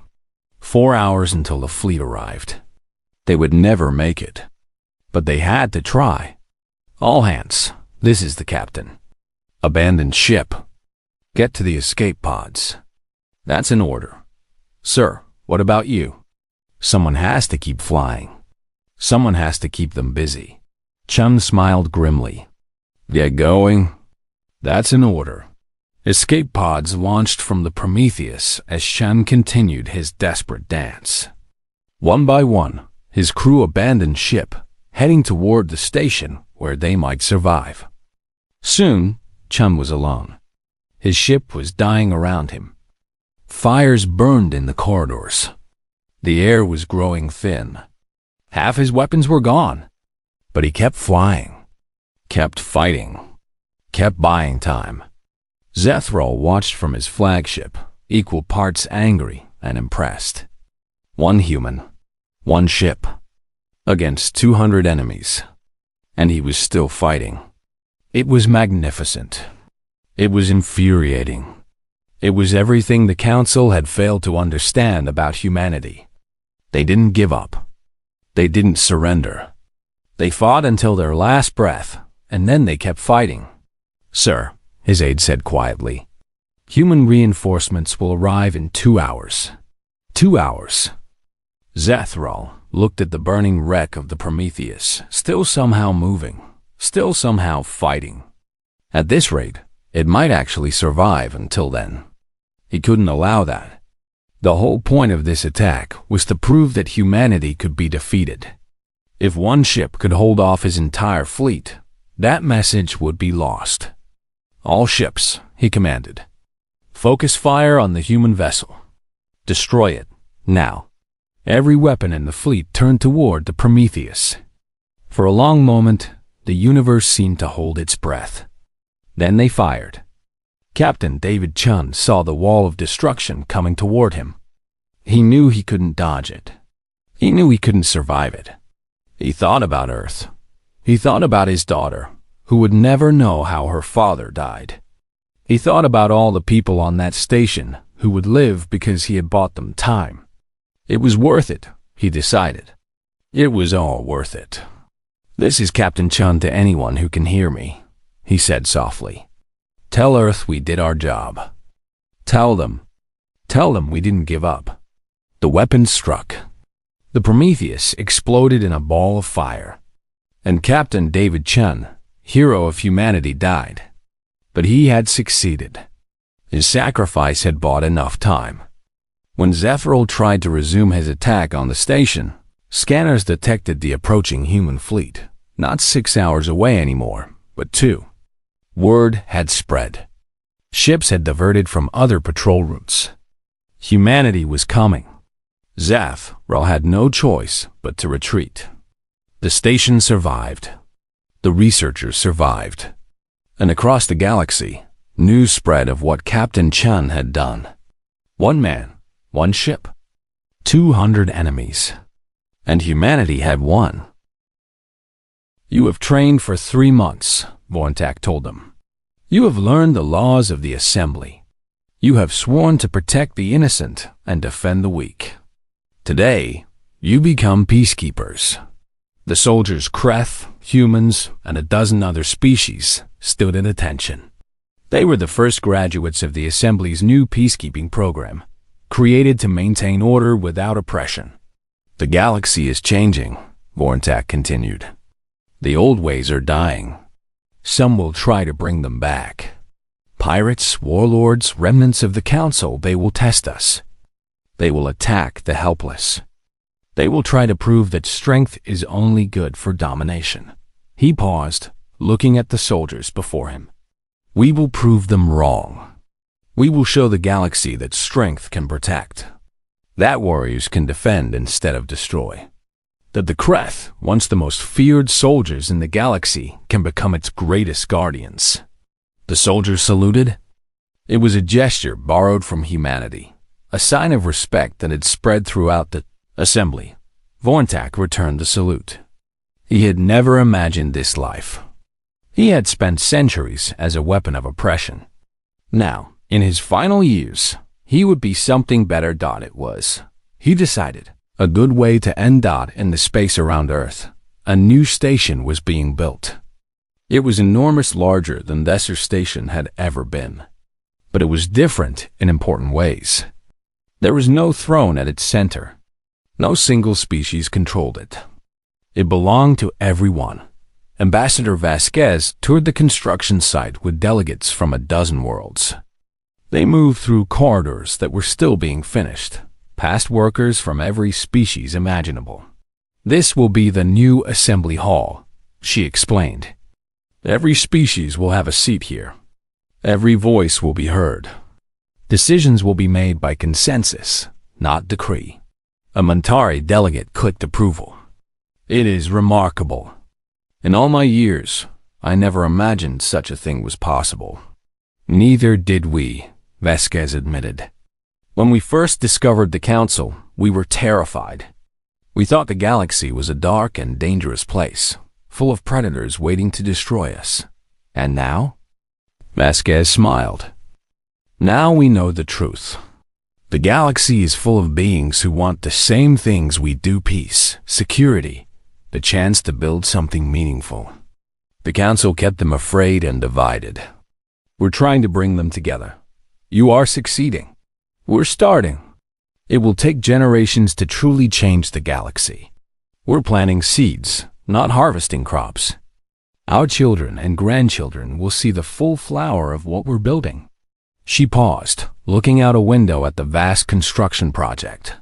4 hours until the fleet arrived. They would never make it. But they had to try. All hands, this is the captain. Abandon ship. Get to the escape pods. That's an order. Sir, what about you? Someone has to keep flying. Someone has to keep them busy. Chen smiled grimly. Get going. That's an order. Escape pods launched from the Prometheus as Chen continued his desperate dance. One by one, his crew abandoned ship, heading toward the station where they might survive. Soon, Chen was alone. His ship was dying around him. Fires burned in the corridors. The air was growing thin. Half his weapons were gone. But he kept flying, kept fighting, kept buying time. Zethral watched from his flagship, equal parts angry and impressed. One human, one ship, against 200 enemies. And he was still fighting. It was magnificent. It was infuriating. It was everything the Council had failed to understand about humanity. They didn't give up. They didn't surrender. They fought until their last breath, and then they kept fighting. Sir, his aide said quietly, human reinforcements will arrive in 2 hours. 2 hours. Zethral looked at the burning wreck of the Prometheus, still somehow moving, still somehow fighting. At this rate, it might actually survive until then. He couldn't allow that. The whole point of this attack was to prove that humanity could be defeated. If one ship could hold off his entire fleet, that message would be lost. All ships, he commanded. Focus fire on the human vessel. Destroy it, now. Every weapon in the fleet turned toward the Prometheus. For a long moment, the universe seemed to hold its breath. Then they fired. Captain David Chun saw the wall of destruction coming toward him. He knew he couldn't dodge it. He knew he couldn't survive it. He thought about Earth. He thought about his daughter, who would never know how her father died. He thought about all the people on that station who would live because he had bought them time. It was worth it, he decided. It was all worth it. This is Captain Chun to anyone who can hear me, he said softly. Tell Earth we did our job. Tell them we didn't give up. The weapons struck. The Prometheus exploded in a ball of fire. And Captain David Chun, hero of humanity, died. But he had succeeded. His sacrifice had bought enough time. When Zethral tried to resume his attack on the station, scanners detected the approaching human fleet, not 6 hours away anymore, but 2. Word had spread. Ships had diverted from other patrol routes. Humanity was coming. Zethral had no choice but to retreat. The station survived. The researchers survived. And across the galaxy, news spread of what Captain Chun had done. 1 man, 1 ship, 200 enemies. And humanity had won. You have trained for 3 months, Vorntak told them. You have learned the laws of the Assembly. You have sworn to protect the innocent and defend the weak. Today, you become peacekeepers. The soldiers Kreth, humans, and a dozen other species stood at attention. They were the first graduates of the Assembly's new peacekeeping program, created to maintain order without oppression. The galaxy is changing, Vorntak continued. The old ways are dying. Some will try to bring them back. Pirates, warlords, remnants of the Council, they will test us. They will attack the helpless. They will try to prove that strength is only good for domination. He paused, looking at the soldiers before him. We will prove them wrong. We will show the galaxy that strength can protect. that warriors can defend instead of destroy. That the Kreth, once the most feared soldiers in the galaxy, can become its greatest guardians. The soldiers saluted. It was a gesture borrowed from humanity, a sign of respect that had spread throughout the assembly. Vorntak returned the salute. He had never imagined this life. He had spent centuries as a weapon of oppression. Now, in his final years, he would be something better. It was, he decided, a good way to end. In the space around Earth, a new station was being built. It was enormous, larger than Desser Station had ever been. But it was different in important ways. There was no throne at its center. No single species controlled it. It belonged to everyone. Ambassador Vasquez toured the construction site with delegates from a dozen worlds. They moved through corridors that were still being finished, past workers from every species imaginable. This will be the new assembly hall, she explained. Every species will have a seat here. Every voice will be heard. Decisions will be made by consensus, not decree. A Montari delegate clicked approval. It is remarkable. In all my years, I never imagined such a thing was possible. Neither did we, Vasquez admitted. When we first discovered the council, we were terrified. We thought the galaxy was a dark and dangerous place, full of predators waiting to destroy us. And now? Vasquez smiled. Now we know the truth. The galaxy is full of beings who want the same things we do: peace, security, the chance to build something meaningful. The council kept them afraid and divided. We're trying to bring them together. You are succeeding. We're starting. It will take generations to truly change the galaxy. We're planting seeds, not harvesting crops. Our children and grandchildren will see the full flower of what we're building. She paused, looking out a window at the vast construction project.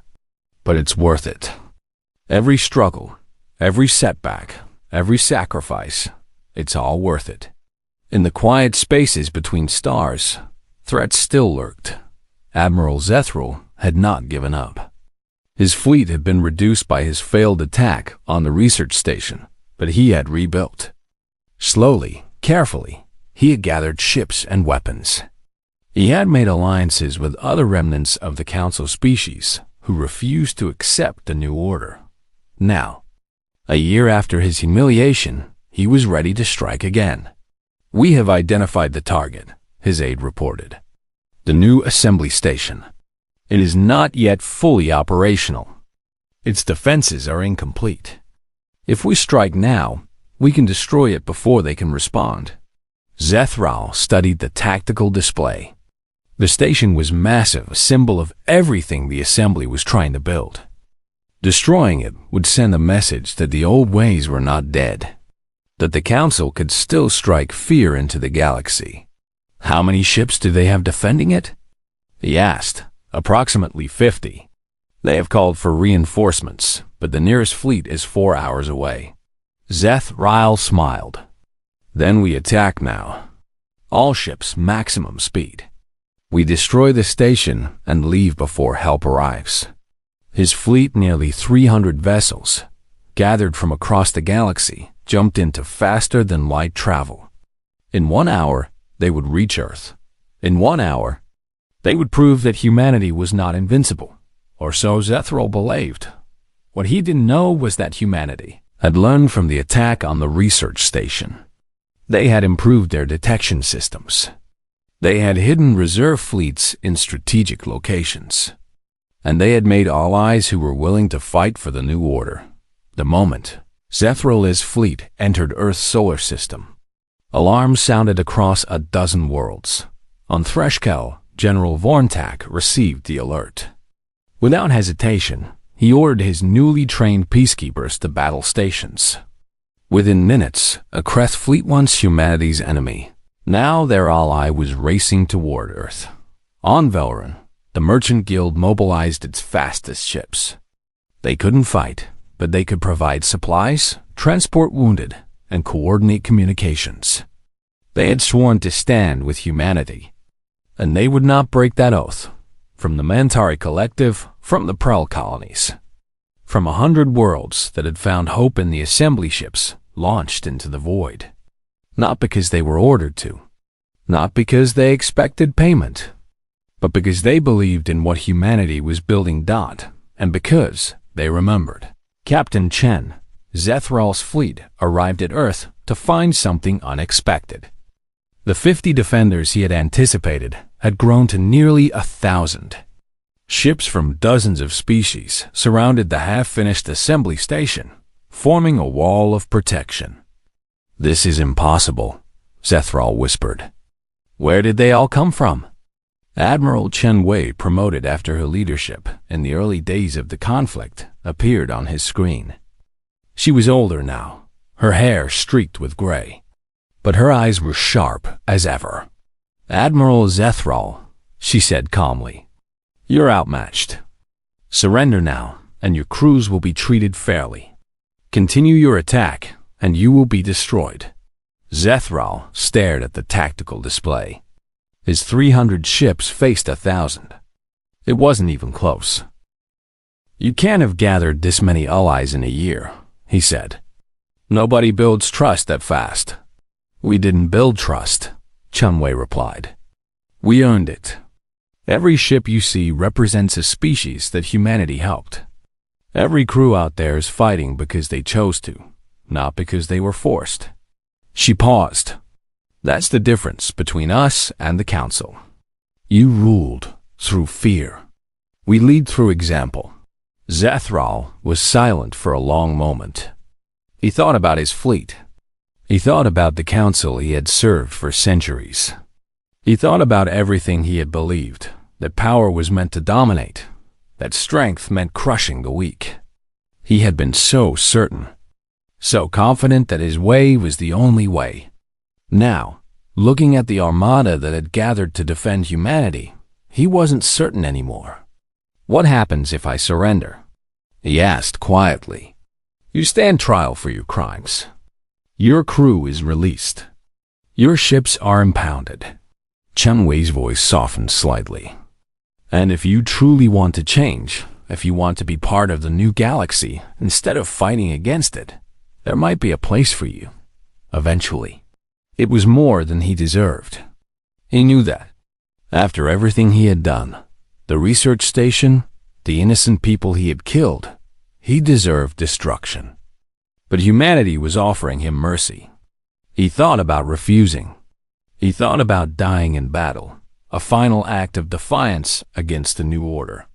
But it's worth it. Every struggle, every setback, every sacrifice, it's all worth it. In the quiet spaces between stars, threats still lurked. Admiral Zethral had not given up. His fleet had been reduced by his failed attack on the research station, but he had rebuilt. Slowly, carefully, he had gathered ships and weapons. He had made alliances with other remnants of the Council species who refused to accept the new order. Now, a year after his humiliation, he was ready to strike again. We have identified the target, his aide reported. The new assembly station. It is not yet fully operational. Its defenses are incomplete. If we strike now, we can destroy it before they can respond. Zethral studied the tactical display. The station was massive, a symbol of everything the assembly was trying to build. Destroying it would send a message that the old ways were not dead, that the Council could still strike fear into the galaxy. How many ships do they have defending it? He asked. Approximately 50. They have called for reinforcements, but the nearest fleet is 4 hours away. Zethral smiled. Then we attack now. All ships maximum speed. We destroy the station and leave before help arrives. His fleet, nearly 300 vessels, gathered from across the galaxy, jumped into faster-than-light travel. In 1 hour, they would reach Earth. In 1 hour, they would prove that humanity was not invincible, or so Zethral believed. What he didn't know was that humanity had learned from the attack on the research station. They had improved their detection systems. They had hidden reserve fleets in strategic locations. And they had made allies who were willing to fight for the new order. The moment Zethral's fleet entered Earth's solar system, alarms sounded across a dozen worlds. On Threshkel, General Vorntak received the alert. Without hesitation, he ordered his newly trained peacekeepers to battle stations. Within minutes, a Kreth fleet, once humanity's enemy, now their ally, was racing toward Earth. On Velron, the Merchant Guild mobilized its fastest ships. They couldn't fight, but they could provide supplies, transport wounded, and coordinate communications. They had sworn to stand with humanity, and they would not break that oath. from the Mantari Collective, from the Pearl colonies. From 100 worlds that had found hope in the assembly ships launched into the void. Not because they were ordered to, not because they expected payment, but because they believed in what humanity was building. And because they remembered. Captain Chen, Zethral's fleet arrived at Earth to find something unexpected. The 50 defenders he had anticipated had grown to nearly 1,000. Ships from dozens of species surrounded the half-finished assembly station, forming a wall of protection. "This is impossible," Zethral whispered. "Where did they all come from?" Admiral Chen Wei, promoted after her leadership in the early days of the conflict, appeared on his screen. She was older now, her hair streaked with gray, but her eyes were sharp as ever. "Admiral Zethral," she said calmly, "you're outmatched. Surrender now, and your crews will be treated fairly. Continue your attack, and you will be destroyed." Zethral stared at the tactical display. His 300 ships faced 1,000. It wasn't even close. "You can't have gathered this many allies in a year," he said. "Nobody builds trust that fast." "We didn't build trust," Chen Wei replied. "We earned it. Every ship you see represents a species that humanity helped. Every crew out there is fighting because they chose to, not because they were forced." She paused. "That's the difference between us and the Council. You ruled through fear. We lead through example." Zethral was silent for a long moment. He thought about his fleet. He thought about the Council he had served for centuries. He thought about everything he had believed, that power was meant to dominate, that strength meant crushing the weak. He had been so certain, so confident that his way was the only way. Now, looking at the armada that had gathered to defend humanity, he wasn't certain anymore. "What happens if I surrender?" he asked quietly. "You stand trial for your crimes. Your crew is released. Your ships are impounded." Chen Wei's voice softened slightly. "And if you truly want to change, if you want to be part of the new galaxy instead of fighting against it, there might be a place for you, eventually." It was more than he deserved. He knew that. After everything he had done, the research station, the innocent people he had killed, he deserved destruction. But humanity was offering him mercy. He thought about refusing. He thought about dying in battle, a final act of defiance against the new order.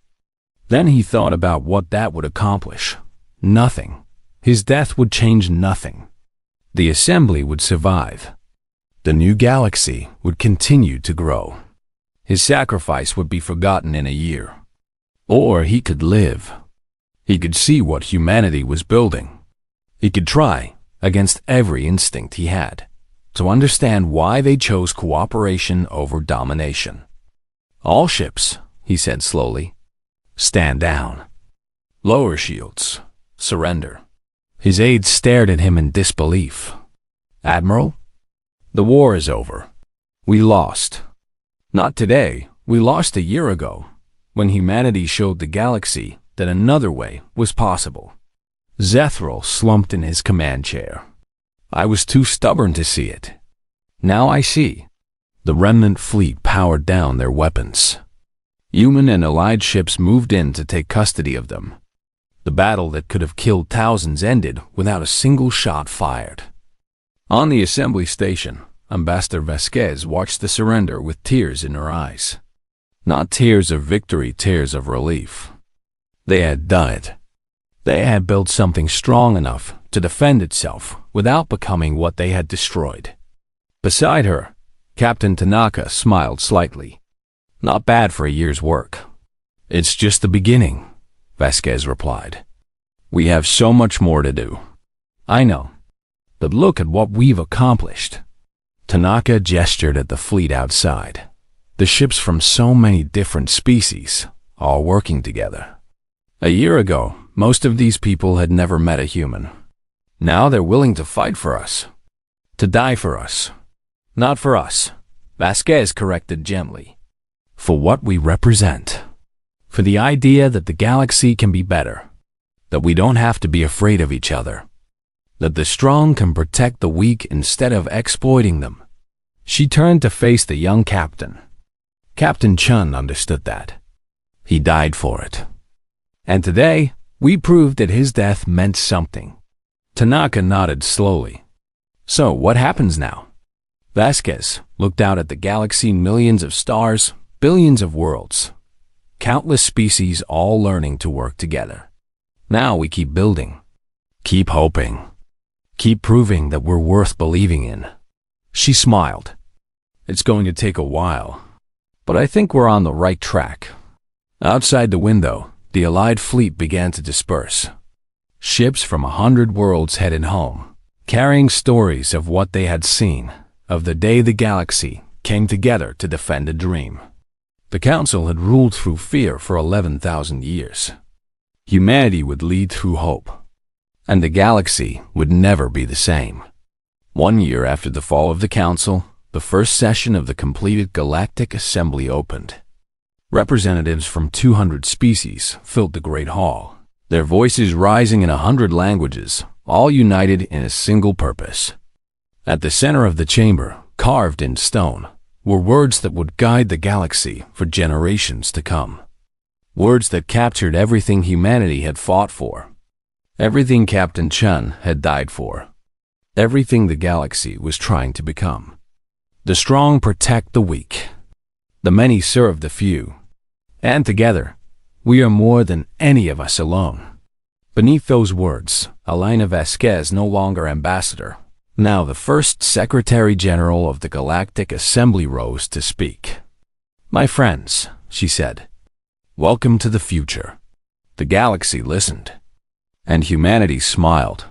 Then he thought about what that would accomplish. Nothing. His death would change nothing. The assembly would survive. The new galaxy would continue to grow. His sacrifice would be forgotten in a year. Or he could live. He could see what humanity was building. He could try, against every instinct he had, to understand why they chose cooperation over domination. "All ships," he said slowly, "stand down. Lower shields, surrender." His aides stared at him in disbelief. "Admiral, the war is over. We lost. Not today. We lost a year ago, when humanity showed the galaxy that another way was possible." Zethral slumped in his command chair. "I was too stubborn to see it. Now I see." The remnant fleet powered down their weapons. Human and allied ships moved in to take custody of them. The battle that could have killed thousands ended without a single shot fired. On the assembly station, Ambassador Vasquez watched the surrender with tears in her eyes. Not tears of victory, tears of relief. They had done it. They had built something strong enough to defend itself without becoming what they had destroyed. Beside her, Captain Tanaka smiled slightly. "Not bad for a year's work." "It's just the beginning," Vasquez replied. "We have so much more to do." "I know. But look at what we've accomplished." Tanaka gestured at the fleet outside. The ships from so many different species, all working together. A year ago, most of these people had never met a human. Now they're willing to fight for us. To die for us. Not for us, Vasquez corrected gently. For what we represent. for the idea that the galaxy can be better, that we don't have to be afraid of each other, that the strong can protect the weak instead of exploiting them. She turned to face the young captain. Captain Chun understood that. He died for it. And today, we proved that his death meant something. Tanaka nodded slowly. So, what happens now? Vasquez looked out at the galaxy, millions of stars, billions of worlds, countless species all learning to work together. Now we keep building, keep hoping, keep proving that we're worth believing in. She smiled. It's going to take a while, but I think we're on the right track. Outside the window, the Allied fleet began to disperse. Ships from 100 worlds headed home, carrying stories of what they had seen, of the day the galaxy came together to defend a dream. The Council had ruled through fear for 11,000 years. Humanity would lead through hope, and the galaxy would never be the same. 1 year after the fall of the Council, the first session of the completed Galactic Assembly opened. Representatives from 200 species filled the Great Hall, their voices rising in 100 languages, all united in a single purpose. At the center of the chamber, carved in stone, were words that would guide the galaxy for generations to come. Words that captured everything humanity had fought for, everything Captain Chun had died for, everything the galaxy was trying to become. The strong protect the weak, the many serve the few, and together, we are more than any of us alone. Beneath those words, Elena Vasquez, no longer ambassador, now the first Secretary General of the Galactic Assembly, rose to speak. "My friends," she said, "welcome to the future." The galaxy listened, and humanity smiled.